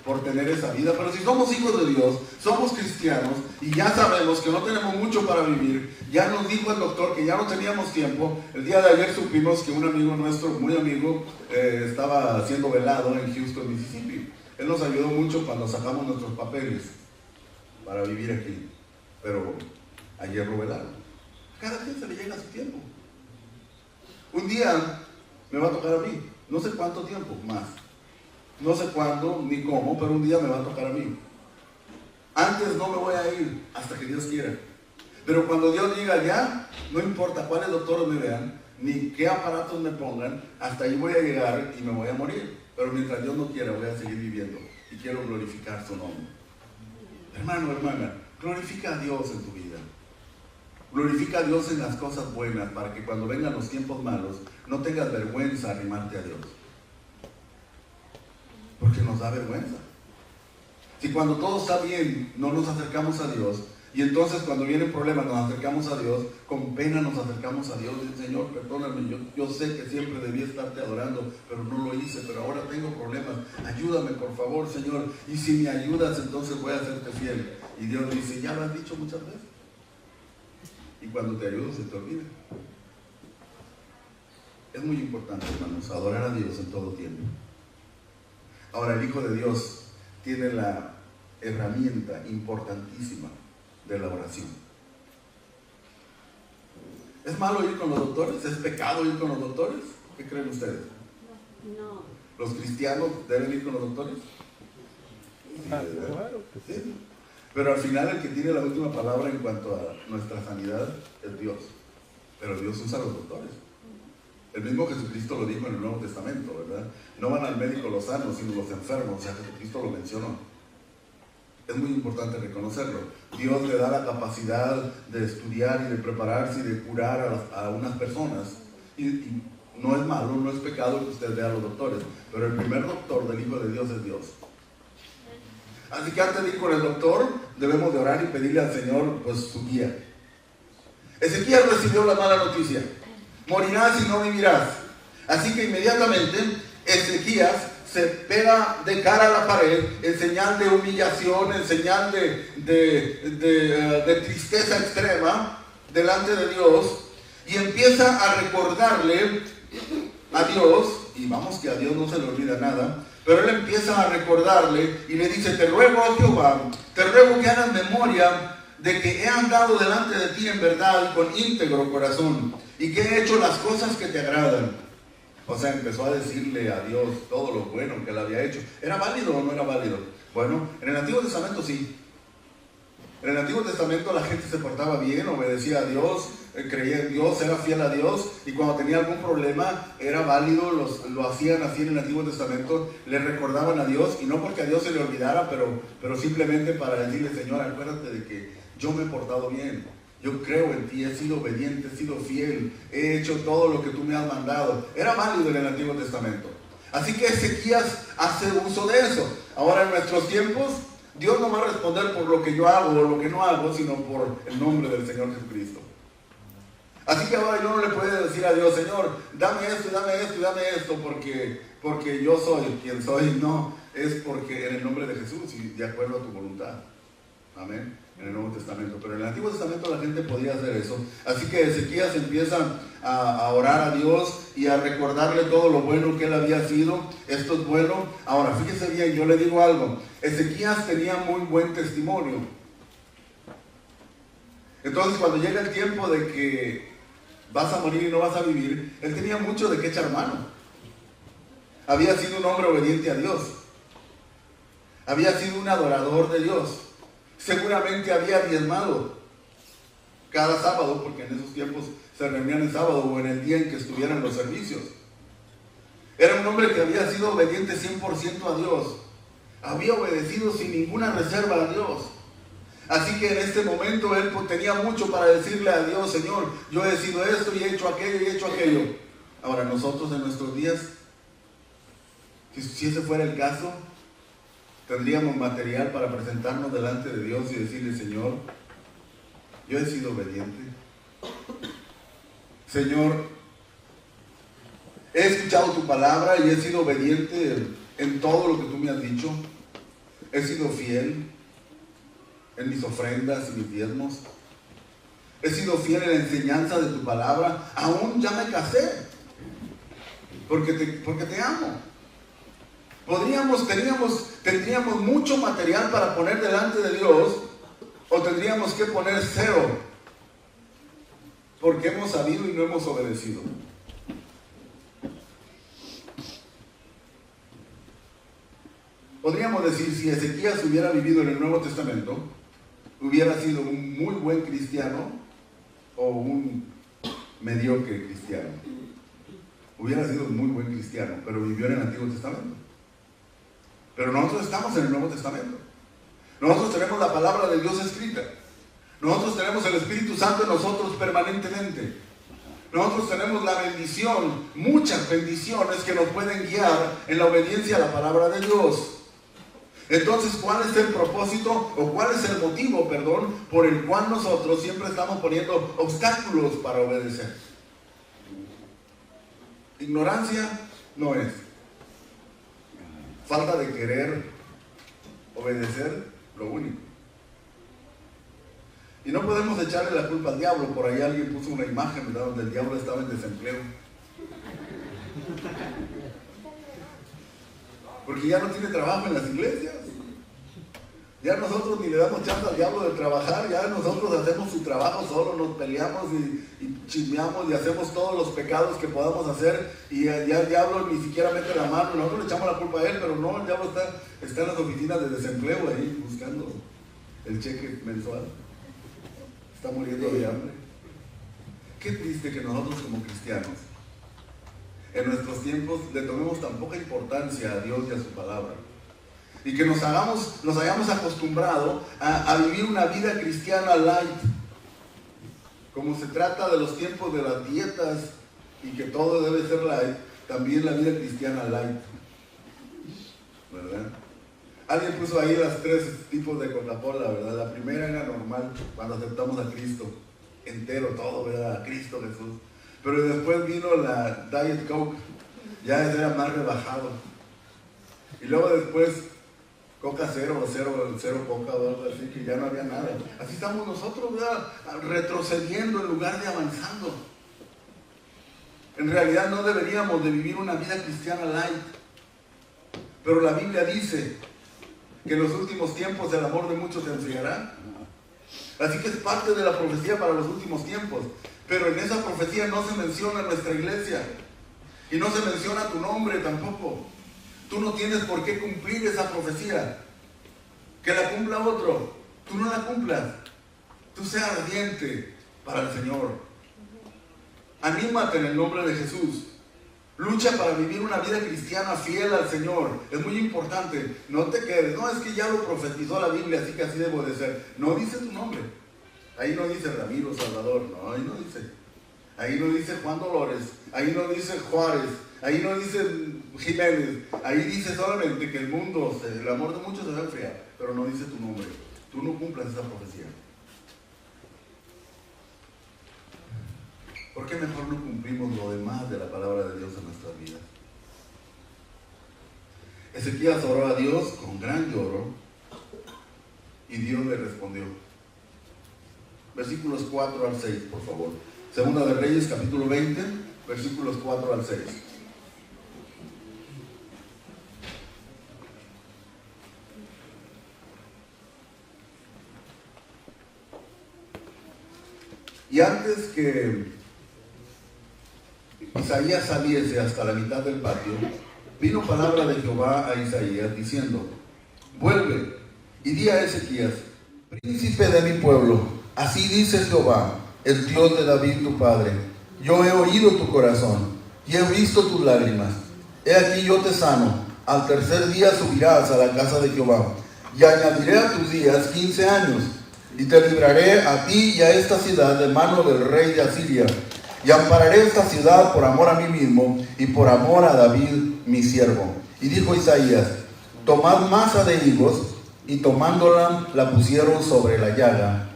por tener esa vida. Pero si somos hijos de Dios, somos cristianos, y ya sabemos que no tenemos mucho para vivir, ya nos dijo el doctor que ya no teníamos tiempo. El día de ayer supimos que un amigo nuestro, muy amigo, estaba siendo velado en Houston, Mississippi. Él nos ayudó mucho cuando sacamos nuestros papeles para vivir aquí, pero ayer lo velaron. Cada quien se le llega a su tiempo. Un día me va a tocar a mí, no sé cuánto tiempo más, no sé cuándo ni cómo, pero un día me va a tocar a mí. Antes no me voy a ir hasta que Dios quiera. Pero cuando Dios diga ya, no importa cuáles doctores me vean, ni qué aparatos me pongan, hasta ahí voy a llegar y me voy a morir. Pero mientras Dios no quiera, voy a seguir viviendo y quiero glorificar su nombre. Hermano, hermana, glorifica a Dios en tu vida. Glorifica a Dios en las cosas buenas, para que cuando vengan los tiempos malos no tengas vergüenza arrimarte a Dios. Porque nos da vergüenza. Si cuando todo está bien no nos acercamos a Dios, y entonces cuando vienen problemas nos acercamos a Dios, con pena nos acercamos a Dios, y Señor, perdóname, yo sé que siempre debí estarte adorando, pero no lo hice, pero ahora tengo problemas, ayúdame por favor, Señor, y si me ayudas entonces voy a serte fiel. Y Dios dice, ya lo has dicho muchas veces. Y cuando te ayudo se te olvida. Es muy importante, hermanos, adorar a Dios en todo tiempo. Ahora, el Hijo de Dios tiene la herramienta importantísima de la oración. ¿Es malo ir con los doctores? ¿Es pecado ir con los doctores? ¿Qué creen ustedes? No. ¿Los cristianos deben ir con los doctores? Claro que sí. Sí. Pero al final el que tiene la última palabra en cuanto a nuestra sanidad es Dios. Pero Dios usa a los doctores. El mismo Jesucristo lo dijo en el Nuevo Testamento, ¿verdad? No van al médico los sanos, sino los enfermos. O sea, Jesucristo lo mencionó. Es muy importante reconocerlo. Dios le da la capacidad de estudiar y de prepararse y de curar a unas personas. Y no es malo, no es pecado que usted vea a los doctores. Pero el primer doctor del Hijo de Dios es Dios. Así que antes de ir con el doctor, debemos de orar y pedirle al Señor, pues, su guía. Ezequías recibió la mala noticia. Morirás y no vivirás. Así que inmediatamente Ezequías se pega de cara a la pared en señal de humillación, en señal de tristeza extrema delante de Dios, y empieza a recordarle a Dios, y vamos que a Dios no se le olvida nada, pero él empieza a recordarle y le dice, te ruego, oh Jehová, te ruego que hagas memoria de que he andado delante de ti en verdad y con íntegro corazón, y que he hecho las cosas que te agradan. O sea, empezó a decirle a Dios todo lo bueno que él había hecho. ¿Era válido o no era válido? Bueno, en el Antiguo Testamento sí. En el Antiguo Testamento la gente se portaba bien, obedecía a Dios, creía en Dios, era fiel a Dios, y cuando tenía algún problema era válido, lo hacían así en el Antiguo Testamento, le recordaban a Dios, y no porque a Dios se le olvidara, pero simplemente para decirle, Señor, acuérdate de que yo me he portado bien, yo creo en ti, he sido obediente, he sido fiel, he hecho todo lo que tú me has mandado. Era válido en el Antiguo Testamento. Así que Ezequías hace uso de eso. Ahora en nuestros tiempos, Dios no va a responder por lo que yo hago o lo que no hago, sino por el nombre del Señor Jesucristo. Así que ahora yo no le puedo decir a Dios, Señor, dame esto, dame esto, dame esto, porque yo soy quien soy. No, es porque en el nombre de Jesús y de acuerdo a tu voluntad. Amén. En el Nuevo Testamento. Pero en el Antiguo Testamento la gente podía hacer eso. Así que Ezequías empieza a orar a Dios y a recordarle todo lo bueno que él había sido. Esto es bueno. Ahora, fíjese bien, yo le digo algo. Ezequías tenía muy buen testimonio. Entonces, cuando llega el tiempo de que vas a morir y no vas a vivir, él tenía mucho de qué echar mano. Había sido un hombre obediente a Dios. Había sido un adorador de Dios. Seguramente había diezmado cada sábado, porque en esos tiempos se reunían el sábado o en el día en que estuvieran los servicios. Era un hombre que había sido obediente 100% a Dios. Había obedecido sin ninguna reserva a Dios. Así que en este momento él tenía mucho para decirle a Dios, Señor, yo he sido esto y he hecho aquello y he hecho aquello. Ahora nosotros en nuestros días, si ese fuera el caso, tendríamos material para presentarnos delante de Dios y decirle, Señor, yo he sido obediente, Señor, he escuchado tu palabra y he sido obediente en todo lo que tú me has dicho. He sido fiel en mis ofrendas y mis diezmos. He sido fiel en la enseñanza de tu palabra. Aún ya me casé, porque te amo. Tendríamos mucho material para poner delante de Dios, o tendríamos que poner 0, porque hemos sabido y no hemos obedecido. Podríamos decir, si Ezequías hubiera vivido en el Nuevo Testamento, hubiera sido un muy buen cristiano o un mediocre cristiano. Hubiera sido un muy buen cristiano, pero vivió en el Antiguo Testamento. Pero nosotros estamos en el Nuevo Testamento. Nosotros tenemos la palabra de Dios escrita. Nosotros tenemos el Espíritu Santo en nosotros permanentemente. Nosotros tenemos la bendición, muchas bendiciones que nos pueden guiar en la obediencia a la palabra de Dios. Entonces, ¿cuál es el propósito o cuál es el motivo, por el cual nosotros siempre estamos poniendo obstáculos para obedecer? Ignorancia no es. Falta de querer obedecer, lo único. Y no podemos echarle la culpa al diablo. Por ahí alguien puso una imagen, ¿verdad?, donde el diablo estaba en desempleo. Porque ya no tiene trabajo en las iglesias. Ya nosotros ni le damos chance al diablo de trabajar. Ya nosotros hacemos su trabajo solo, nos peleamos y chismeamos y hacemos todos los pecados que podamos hacer. Y ya el diablo ni siquiera mete la mano. Nosotros le echamos la culpa a él, pero no, el diablo está en las oficinas de desempleo ahí buscando el cheque mensual. Está muriendo de hambre. Qué triste que nosotros como cristianos en nuestros tiempos le tomemos tan poca importancia a Dios y a su palabra, y que nos hayamos acostumbrado a vivir una vida cristiana light, como se trata de los tiempos de las dietas y que todo debe ser light. También la vida cristiana light, ¿verdad? Alguien puso ahí las 3 tipos de Coca-Cola, ¿verdad? La primera era normal, cuando aceptamos a Cristo, entero todo, ¿verdad? A Cristo Jesús. Pero después vino la Diet Coke, ya era más rebajado. Y luego después Coca cero Coca o algo así, que ya no había nada. Así estamos nosotros, ¿verdad?, retrocediendo en lugar de avanzando. En realidad no deberíamos de vivir una vida cristiana light. Pero la Biblia dice que en los últimos tiempos el amor de muchos se enfriará. Así que es parte de la profecía para los últimos tiempos. Pero en esa profecía no se menciona nuestra iglesia. Y no se menciona tu nombre tampoco. Tú no tienes por qué cumplir esa profecía. Que la cumpla otro. Tú no la cumplas. Tú seas ardiente para el Señor. Anímate en el nombre de Jesús. Lucha para vivir una vida cristiana fiel al Señor. Es muy importante. No te quedes. No, es que ya lo profetizó la Biblia, así que así debo de ser. No dice tu nombre. Ahí no dice Ramiro Salvador. No, ahí no dice. Ahí no dice Juan Dolores. Ahí no dice Juárez. Ahí no dice Jiménez. Ahí dice solamente que el mundo, el amor de muchos se va a enfriar. Pero no dice tu nombre. Tú no cumplas esa profecía. ¿Por qué mejor no cumplimos lo demás de la palabra de Dios en nuestras vidas? Ezequías oró a Dios con gran lloro y Dios le respondió. Versículos 4 al 6, por favor. Segunda de Reyes, capítulo 20, versículos 4 al 6. Y antes que Isaías saliese hasta la mitad del patio, vino palabra de Jehová a Isaías diciendo: vuelve y di a Ezequías, príncipe de mi pueblo, así dice Jehová, el Dios de David tu padre: yo he oído tu corazón y he visto tus lágrimas. He aquí yo te sano. Al tercer día subirás a la casa de Jehová y añadiré a tus días 15 años y te libraré a ti y a esta ciudad de mano del rey de Asiria. Y ampararé esta ciudad por amor a mí mismo y por amor a David mi siervo. Y dijo Isaías: tomad masa de higos, y tomándola la pusieron sobre la llaga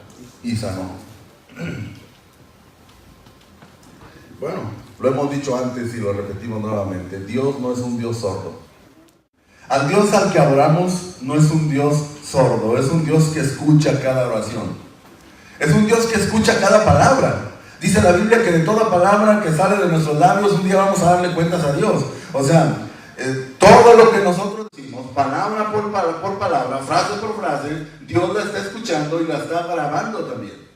y sanó. Bueno, lo hemos dicho antes y lo repetimos nuevamente. Dios no es un Dios sordo. Al Dios al que adoramos no es un Dios sordo, es un Dios que escucha cada oración. Es un Dios que escucha cada palabra. Dice la Biblia que de toda palabra que sale de nuestros labios, un día vamos a darle cuentas a Dios. O sea, todo lo que nosotros decimos, palabra por palabra, frase por frase, Dios la está escuchando y la está grabando también.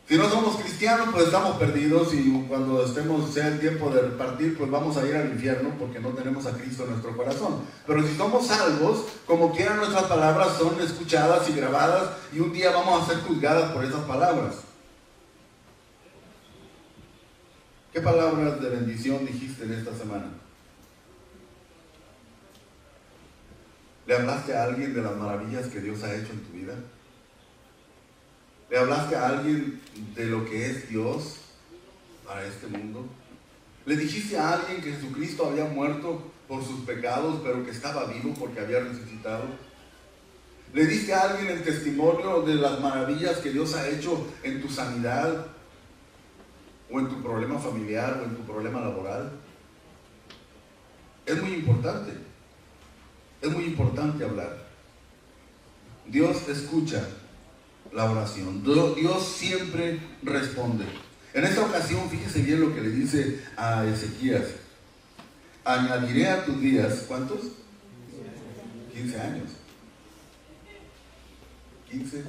Si no somos cristianos, pues estamos perdidos, y cuando sea el tiempo de partir, pues vamos a ir al infierno porque no tenemos a Cristo en nuestro corazón. Pero si somos salvos, como quiera, nuestras palabras son escuchadas y grabadas, y un día vamos a ser juzgadas por esas palabras. ¿Qué palabras de bendición dijiste en esta semana? ¿Le hablaste a alguien de las maravillas que Dios ha hecho en tu vida? ¿Le hablaste a alguien de lo que es Dios para este mundo? ¿Le dijiste a alguien que Jesucristo había muerto por sus pecados, pero que estaba vivo porque había resucitado? ¿Le diste a alguien el testimonio de las maravillas que Dios ha hecho en tu sanidad, o en tu problema familiar, o en tu problema laboral? Es muy importante. Es muy importante hablar. Dios escucha la oración. Dios siempre responde. En esta ocasión, fíjese bien lo que le dice a Ezequías. Añadiré a tus días, ¿cuántos? 15 años. 15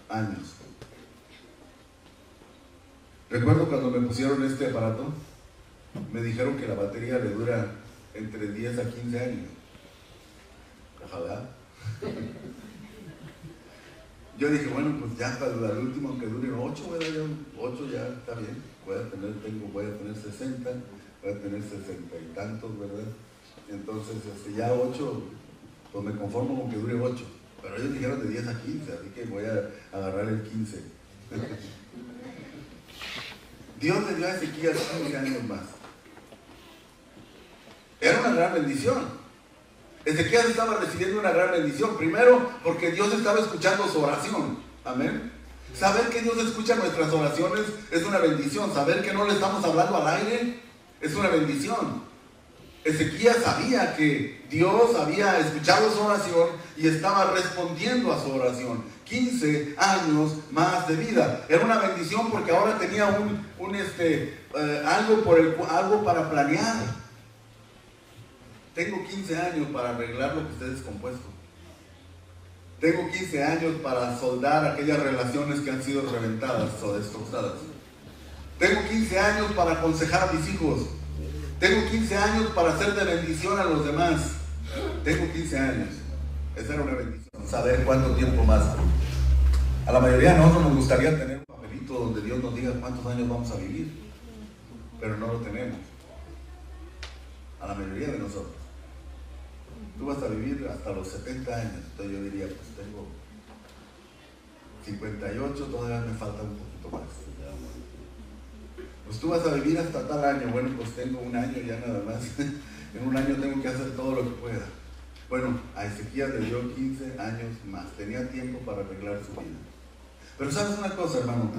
años. Recuerdo cuando me pusieron este aparato, me dijeron que la batería le dura entre 10 a 15 años. Ojalá. Yo dije, bueno, pues ya para el último, aunque dure 8, ¿verdad? 8 ya está bien. Voy a tener 60, voy a tener 60 y tantos, ¿verdad? Entonces, ya 8, pues me conformo con que dure 8. Pero ellos dijeron de 10 a 15, así que voy a agarrar el 15. Dios le dio a Ezequías 15 años más. Era una gran bendición. Ezequías estaba recibiendo una gran bendición. Primero, porque Dios estaba escuchando su oración. Amén. Saber que Dios escucha nuestras oraciones es una bendición. Saber que no le estamos hablando al aire es una bendición. Ezequías sabía que Dios había escuchado su oración y estaba respondiendo a su oración. 15 años más de vida. Era una bendición porque ahora tenía algo para planear. Tengo 15 años para arreglar lo que esté descompuesto. Tengo 15 años para soldar aquellas relaciones que han sido reventadas o destrozadas. Tengo 15 años para aconsejar a mis hijos. Tengo 15 años para hacer de bendición a los demás. Tengo 15 años. Esa era una bendición. Saber cuánto tiempo más. A la mayoría de nosotros nos gustaría tener un papelito donde Dios nos diga cuántos años vamos a vivir. Pero no lo tenemos. A la mayoría de nosotros. Tú vas a vivir hasta los 70 años. Entonces yo diría, pues tengo 58, todavía me falta un poquito más. Pues tú vas a vivir hasta tal año. Bueno, pues tengo un año ya nada más. En un año tengo que hacer todo lo que pueda. Bueno, a Ezequías le dio 15 años más. Tenía tiempo para arreglar su vida. Pero ¿sabes una cosa, hermano?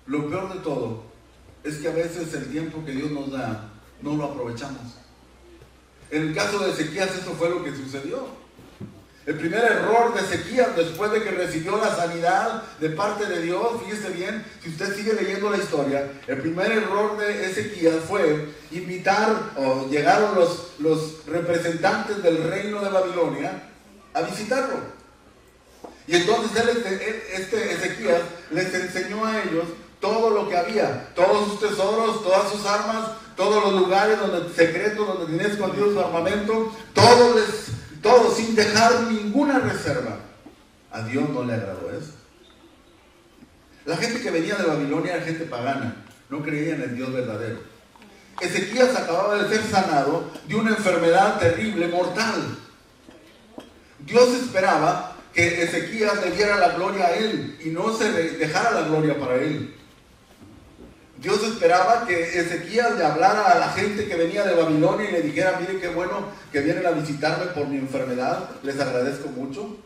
Lo peor de todo es que a veces el tiempo que Dios nos da no lo aprovechamos. En el caso de Ezequías eso fue lo que sucedió. El primer error de Ezequías después de que recibió la sanidad de parte de Dios, fíjese bien, si usted sigue leyendo la historia, el primer error de Ezequías fue llegaron los representantes del reino de Babilonia a visitarlo. Y entonces Ezequías les enseñó a ellos todo lo que había, todos sus tesoros, todas sus armas, todos los lugares secretos donde tenía escondido su armamento, todo sin dejar ninguna reserva. A Dios no le agradó eso. La gente que venía de Babilonia era gente pagana, no creía en el Dios verdadero. Ezequías acababa de ser sanado de una enfermedad terrible, mortal. Dios esperaba que Ezequías le diera la gloria a él y no se dejara la gloria para él. Dios esperaba que Ezequías le hablara a la gente que venía de Babilonia y le dijera, miren qué bueno que vienen a visitarme por mi enfermedad, les agradezco mucho.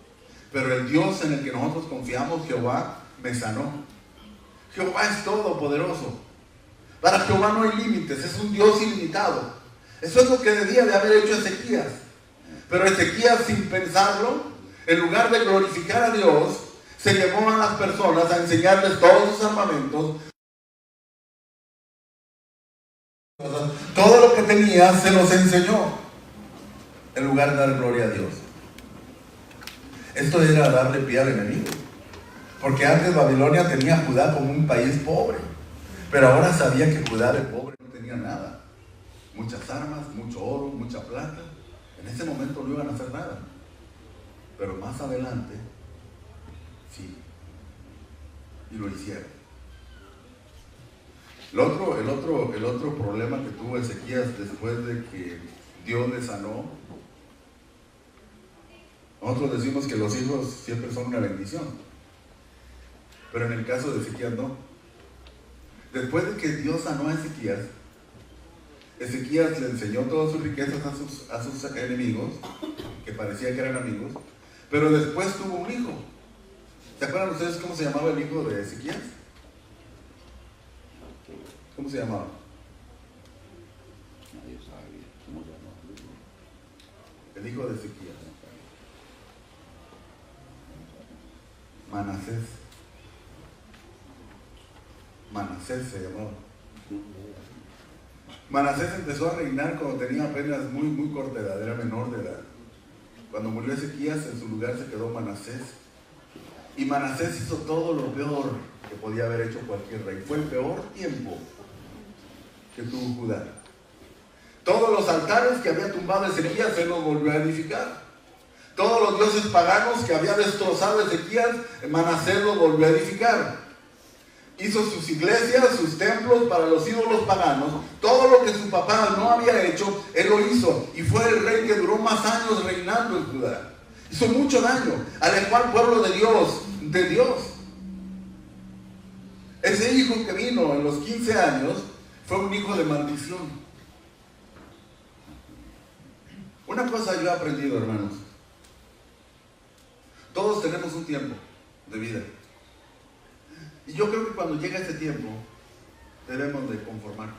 Pero el Dios en el que nosotros confiamos, Jehová, me sanó. Jehová es todopoderoso. Para Jehová no hay límites, es un Dios ilimitado. Eso es lo que debía de haber hecho Ezequías. Pero Ezequías, sin pensarlo, en lugar de glorificar a Dios, se llevó a las personas a enseñarles todos sus armamentos. Todo lo que tenía se los enseñó, en lugar de dar gloria a Dios. Esto era darle pie al enemigo. Porque antes Babilonia tenía a Judá como un país pobre. Pero ahora sabía que Judá de pobre no tenía nada. Muchas armas, mucho oro, mucha plata. En ese momento no iban a hacer nada. Pero más adelante, sí. Y lo hicieron. El otro problema que tuvo Ezequías después de que Dios le sanó, nosotros decimos que los hijos siempre son una bendición. Pero en el caso de Ezequías no. Después de que Dios sanó a Ezequías, Ezequías le enseñó todas sus riquezas a sus enemigos, que parecía que eran amigos, pero después tuvo un hijo. ¿Se acuerdan ustedes cómo se llamaba el hijo de Ezequías? ¿Cómo se llamaba? El hijo de Ezequías. Manasés. Manasés se llamaba. Manasés empezó a reinar cuando tenía apenas muy corta edad, era menor de edad. Cuando murió Ezequías, en su lugar se quedó Manasés. Y Manasés hizo todo lo peor que podía haber hecho cualquier rey. Fue el peor tiempo que tuvo Judá. Todos los altares que había tumbado Ezequías, él los volvió a edificar. Todos los dioses paganos que había destrozado Ezequías, Manasés los volvió a edificar. Hizo sus iglesias, sus templos para los ídolos paganos. Todo lo que su papá no había hecho, él lo hizo. Y fue el rey que duró más años reinando en Judá. Hizo mucho daño, alejó al pueblo de Dios. Ese hijo que vino en los 15 años fue un hijo de maldición. Una cosa yo he aprendido, hermanos. Todos tenemos un tiempo de vida. Y yo creo que cuando llega ese tiempo, debemos de conformarnos.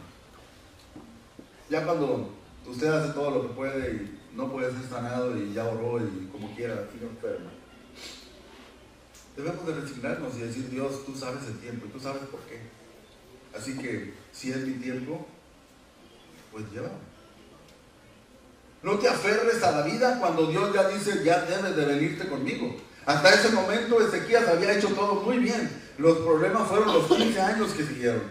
Ya cuando usted hace todo lo que puede y no puede ser sanado y ya oró y como quiera, sigue enfermo, debemos de resignarnos y decir: Dios, tú sabes el tiempo y tú sabes por qué. Así que, si es mi tiempo, pues llévame. No te aferres a la vida cuando Dios ya dice: ya debes de venirte conmigo. Hasta ese momento Ezequías había hecho todo muy bien. Los problemas fueron los 15 años que siguieron.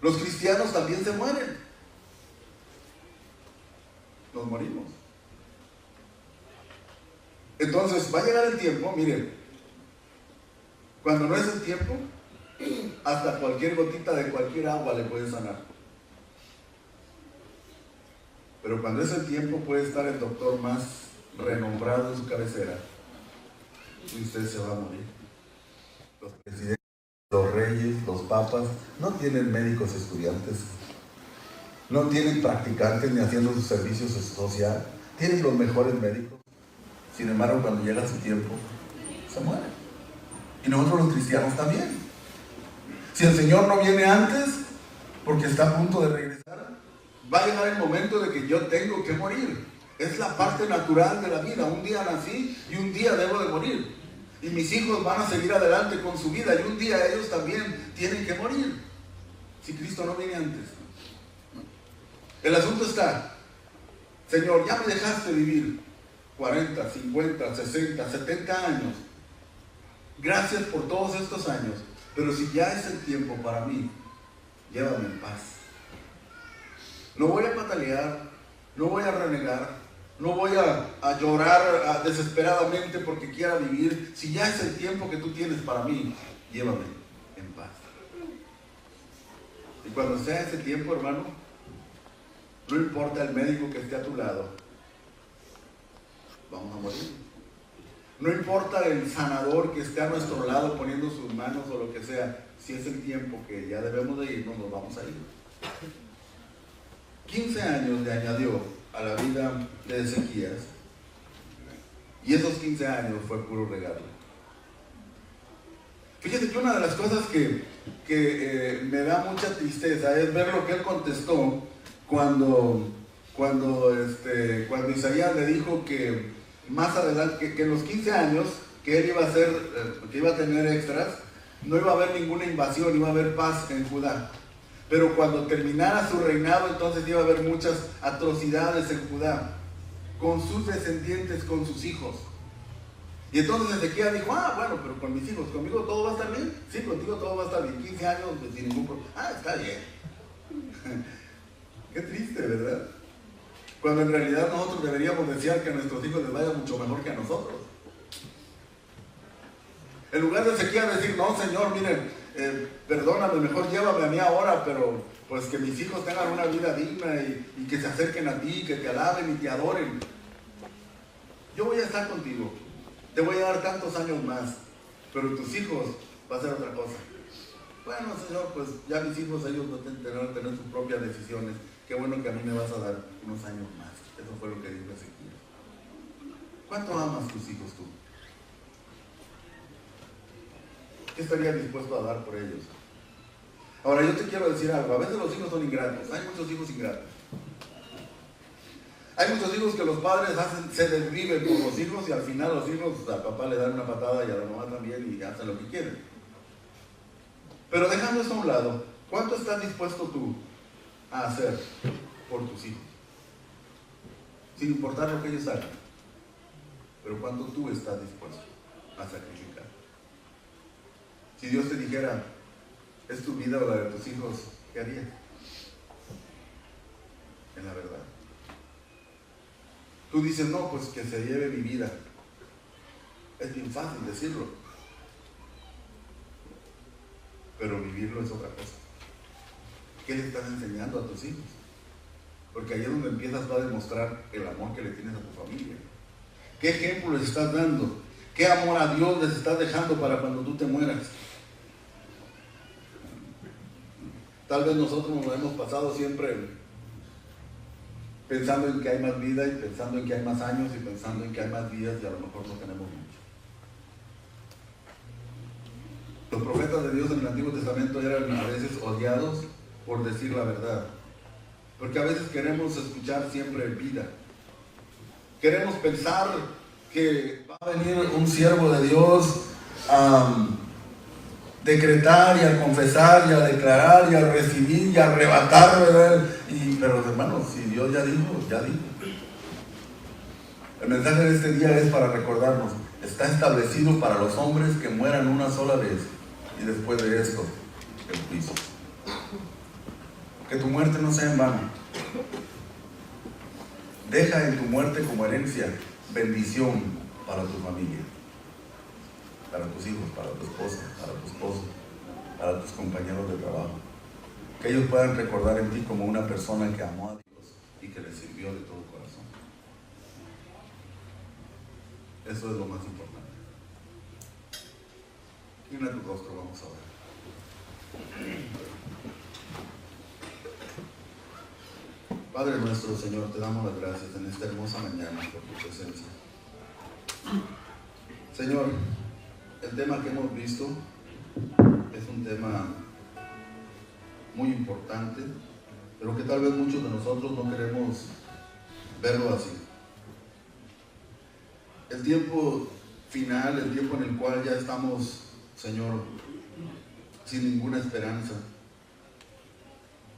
Los cristianos también se mueren. Nos morimos. Entonces va a llegar el tiempo, miren, cuando no es el tiempo, hasta cualquier gotita de cualquier agua le puede sanar. Pero cuando es el tiempo, puede estar el doctor más renombrado en su cabecera y usted se va a morir. Los presidentes, los reyes, los papas no tienen médicos estudiantes, no tienen practicantes ni haciendo su servicio social, tienen los mejores médicos. Sin embargo, cuando llega su tiempo, se mueren. Y nosotros los cristianos también. Si el Señor no viene antes, porque está a punto de regresar, va a llegar el momento de que yo tengo que morir. Es la parte natural de la vida. Un día nací y un día debo de morir. Y mis hijos van a seguir adelante con su vida y un día ellos también tienen que morir. Si Cristo no viene antes. El asunto está: Señor, ya me dejaste vivir 40, 50, 60, 70 años. Gracias por todos estos años. Pero si ya es el tiempo para mí, llévame en paz. No voy a patalear, no voy a renegar, no voy a llorar desesperadamente porque quiera vivir. Si ya es el tiempo que tú tienes para mí, llévame en paz. Y cuando sea ese tiempo, hermano, no importa el médico que esté a tu lado, vamos a morir. No importa el sanador que esté a nuestro lado poniendo sus manos o lo que sea, si es el tiempo que ya debemos de irnos, nos vamos a ir. 15 años le añadió a la vida de Ezequías y esos 15 años fue puro regalo. Fíjate que una de las cosas que me da mucha tristeza es ver lo que él contestó cuando Isaías le dijo que más adelante, que en los 15 años que él iba a hacer, que iba a tener extras, no iba a haber ninguna invasión, iba a haber paz en Judá. Pero cuando terminara su reinado, entonces iba a haber muchas atrocidades en Judá, con sus descendientes, con sus hijos. Y entonces Ezequiel dijo, bueno, pero con mis hijos, ¿conmigo todo va a estar bien? Sí, contigo todo va a estar bien, 15 años pues, sin ningún problema. Está bien. Qué triste, ¿verdad? Cuando en realidad nosotros deberíamos desear que a nuestros hijos les vaya mucho mejor que a nosotros. En lugar de Ezequiel decir, no, Señor, miren, perdóname, mejor llévame a mí ahora, pero pues que mis hijos tengan una vida digna y que se acerquen a ti, que te alaben y te adoren. Yo voy a estar contigo, te voy a dar tantos años más, pero tus hijos va a ser otra cosa. Bueno, Señor, pues ya mis hijos, ellos no tendrán que tener sus propias decisiones. Qué bueno que a mí me vas a dar unos años más. Eso fue lo que dijo Ezequiel. ¿Cuánto amas tus hijos tú? ¿Qué estarías dispuesto a dar por ellos? Ahora yo te quiero decir algo, a veces los hijos son ingratos, hay muchos hijos ingratos. Hay muchos hijos que los padres se desviven por los hijos y al final los hijos al papá le dan una patada y a la mamá también y hacen lo que quieren. Pero dejando eso a un lado, ¿cuánto estás dispuesto tú a hacer por tus hijos? Sin importar lo que ellos hagan. Pero ¿cuánto tú estás dispuesto a sacrificar? Si Dios te dijera, es tu vida o la de tus hijos, ¿qué harías? En la verdad. Tú dices, no, pues que se lleve mi vida. Es bien fácil decirlo. Pero vivirlo es otra cosa. ¿Qué le estás enseñando a tus hijos? Porque ahí es donde empiezas a demostrar el amor que le tienes a tu familia. ¿Qué ejemplo les estás dando? ¿Qué amor a Dios les estás dejando para cuando tú te mueras? Tal vez nosotros nos lo hemos pasado siempre pensando en que hay más vida y pensando en que hay más años y pensando en que hay más días y a lo mejor no tenemos mucho. Los profetas de Dios en el Antiguo Testamento eran a veces odiados por decir la verdad. Porque a veces queremos escuchar siempre vida. Queremos pensar que va a venir un siervo de Dios a decretar y a confesar y a declarar y a recibir y a arrebatar, ¿verdad? Pero hermanos, si Dios ya dijo, ya dijo. El mensaje de este día es para recordarnos, está establecido para los hombres que mueran una sola vez y después de esto, el juicio. Que tu muerte no sea en vano. Deja en tu muerte como herencia bendición para tu familia, para tus hijos, para tu esposa, para tu esposo, para tus compañeros de trabajo. Que ellos puedan recordar en ti como una persona que amó a Dios y que le sirvió de todo corazón. Eso es lo más importante. Inclina tu rostro, vamos a ver. Padre nuestro, Señor, te damos las gracias en esta hermosa mañana por tu presencia. Señor, el tema que hemos visto es un tema muy importante, pero que tal vez muchos de nosotros no queremos verlo así. El tiempo final, el tiempo en el cual ya estamos, Señor, sin ninguna esperanza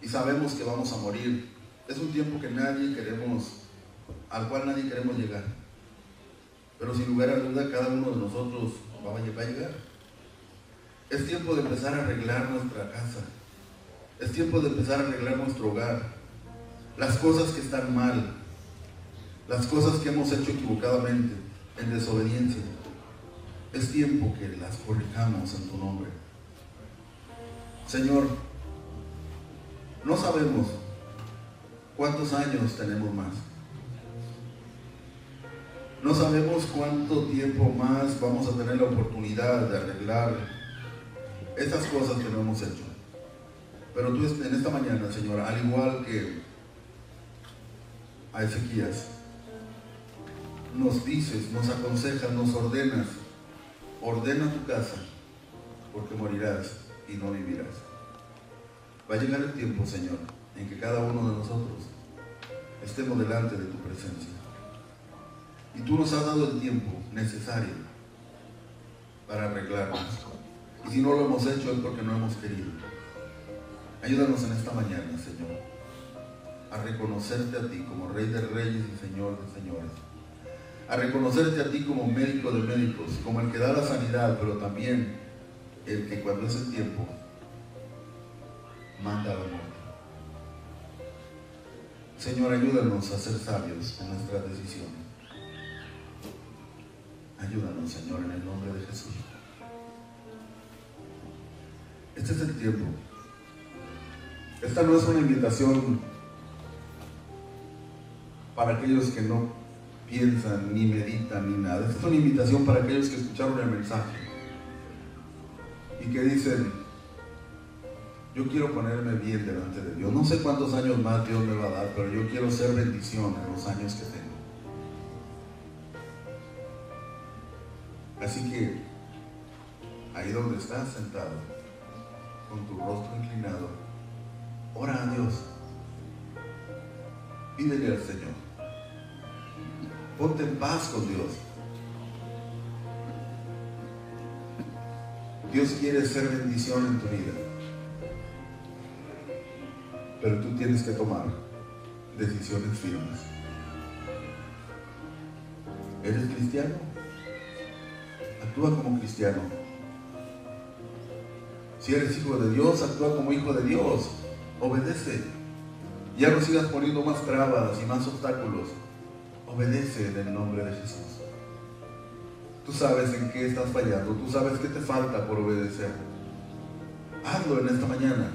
y sabemos que vamos a morir, es un tiempo que al cual nadie queremos llegar. Pero sin lugar a duda, cada uno de nosotros va a llegar. Es tiempo de empezar a arreglar nuestra casa. Es tiempo de empezar a arreglar nuestro hogar. Las cosas que están mal. Las cosas que hemos hecho equivocadamente, en desobediencia. Es tiempo que las corrijamos en tu nombre. Señor, no sabemos cuántos años tenemos más. No sabemos cuánto tiempo más vamos a tener la oportunidad de arreglar esas cosas que no hemos hecho. Pero tú en esta mañana, Señor, al igual que a Ezequías, nos dices, nos aconsejas, nos ordenas, ordena tu casa porque morirás y no vivirás. Va a llegar el tiempo, Señor, en que cada uno de nosotros estemos delante de tu presencia. Y tú nos has dado el tiempo necesario para arreglarnos. Y si no lo hemos hecho es porque no hemos querido. Ayúdanos en esta mañana, Señor, a reconocerte a ti como Rey de Reyes y Señor de Señores. A reconocerte a ti como médico de médicos, como el que da la sanidad, pero también el que cuando es el tiempo manda la muerte. Señor, ayúdanos a ser sabios en nuestras decisiones. Ayúdanos, Señor, en el nombre de Jesús. Este es el tiempo. Esta no es una invitación para aquellos que no piensan, ni meditan, ni nada. Esta es una invitación para aquellos que escucharon el mensaje y que dicen: yo quiero ponerme bien delante de Dios. No sé cuántos años más Dios me va a dar, pero yo quiero ser bendición en los años que tengo. Así que, ahí donde estás sentado, con tu rostro inclinado, ora a Dios. Pídele al Señor. Ponte en paz con Dios. Dios quiere ser bendición en tu vida. Pero tú tienes que tomar decisiones firmes. ¿Eres cristiano? Actúa como cristiano. Si eres hijo de Dios, actúa como hijo de Dios. Obedece. Ya no sigas poniendo más trabas y más obstáculos. Obedece en el nombre de Jesús. Tú sabes en qué estás fallando. Tú sabes qué te falta por obedecer. Hazlo en esta mañana.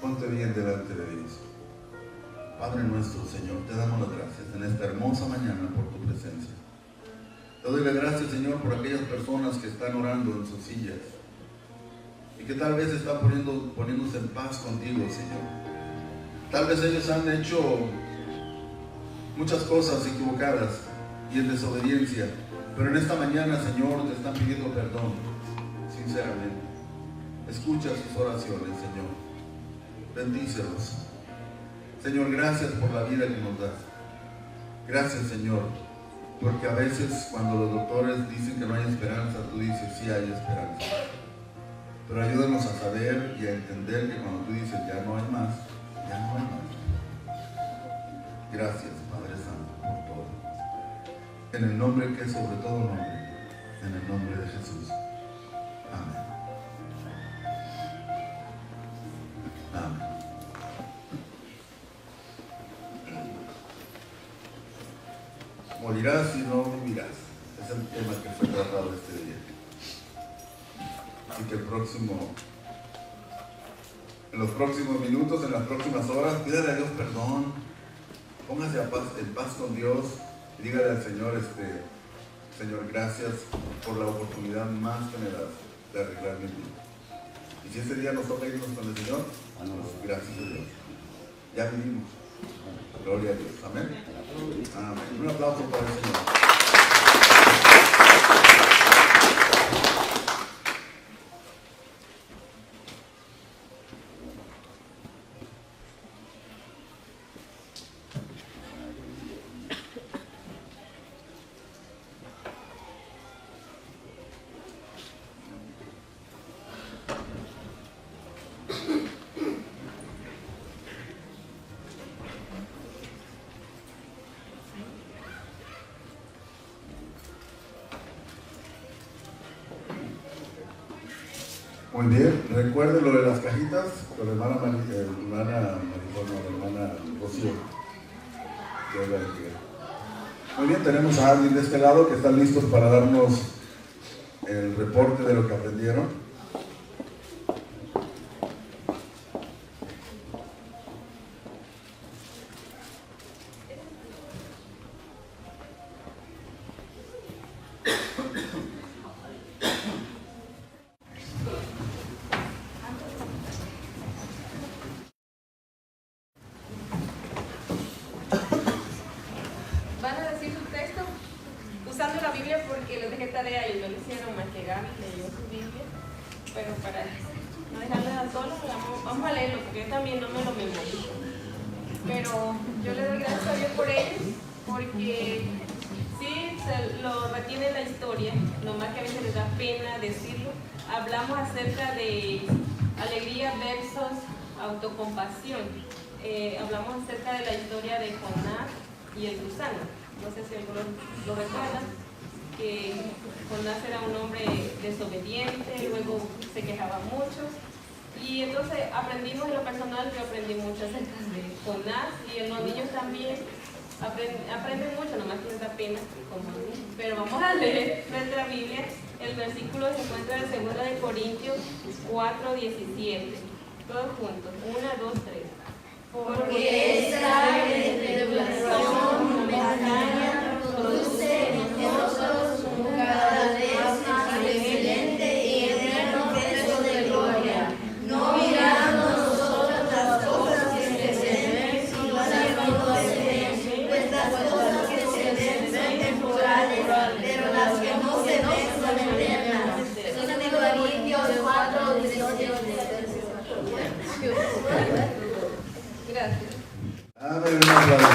Ponte bien delante de Dios. Padre nuestro, Señor, te damos las gracias en esta hermosa mañana por tu presencia. Te doy las gracias, Señor, por aquellas personas que están orando en sus sillas y que tal vez están poniéndose en paz contigo, Señor. Tal vez ellos han hecho muchas cosas equivocadas y en desobediencia, pero en esta mañana, Señor, te están pidiendo perdón, sinceramente. Escucha sus oraciones, Señor. Bendícelos. Señor, gracias por la vida que nos das. Gracias, Señor, porque a veces cuando los doctores dicen que no hay esperanza, tú dices sí hay esperanza. Pero ayúdanos a saber y a entender que cuando tú dices ya no hay más, ya no hay más. Gracias, Padre Santo, por todo. En el nombre que es sobre todo nombre, en el nombre de Jesús. Amén. Amén. Morirás y no vivirás. Es el tema que fue tratado este día. Así que en los próximos minutos, en las próximas horas, pídale a Dios perdón. Póngase en paz con Dios y dígale al Señor, Señor, gracias por la oportunidad más que me das de arreglar mi vida. Y si ese día nos toca irnos con el Señor, pues gracias a Dios. Ya vivimos. Gloria a Dios. Amén. Amén. Un aplauso para el Señor. Muy bien, recuerden lo de las cajitas con la hermana Rocío. Muy bien, tenemos a alguien de este lado que están listos para darnos el reporte de lo que aprendieron. Van a decir su texto usando la Biblia porque les dejé tarea y no lo hicieron más que Gaby leyó su Biblia, pero para no dejarla sola, vamos a leerlo, porque yo también no me lo memorizo. Pero yo le doy gracias a Dios por ellos, porque sí se lo retiene la historia, nomás que a veces les da pena decirlo. Hablamos acerca de alegría versus autocompasión. Hablamos acerca de la historia de Jonás y el gusano. No sé si algunos lo recuerdan, que Jonás era un hombre desobediente, luego se quejaba mucho. Y entonces aprendimos, en lo personal, yo aprendí mucho acerca de Jonás, y los niños también aprenden mucho, nomás que les da pena. Pero vamos a leer nuestra Biblia. El versículo se encuentra en 2 de Corintios 4:17. Todos juntos. 1, 2, 3. Porque esta tribulación momentánea produce en nosotros un cada vez más excelente y eterno peso de gloria, no mirando nosotros las cosas que se ven, sino las que se ven, pues las cosas que se ven son temporales, pero las que no se ven son eternas. 2 de Corintios 4:18. Gracias. Amén, un aplauso.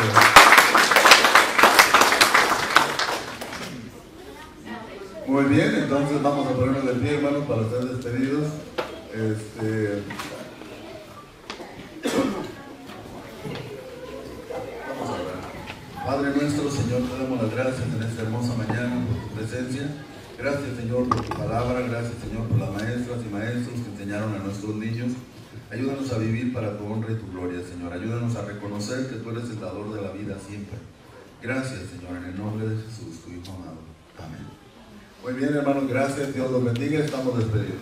Muy bien, entonces vamos a ponernos de pie, hermanos, para ser despedidos. Vamos a orar. Padre nuestro, Señor, te damos las gracias en esta hermosa mañana por tu presencia. Gracias, Señor, por tu palabra. Gracias, Señor, por las maestras y maestros que enseñaron a nuestros niños. Ayúdanos a vivir para tu honra y tu gloria, Señor. Ayúdanos a reconocer que tú eres el dador de la vida siempre. Gracias, Señor, en el nombre de Jesús, tu Hijo amado. Amén. Muy bien, hermanos, gracias. Dios los bendiga. Estamos despedidos.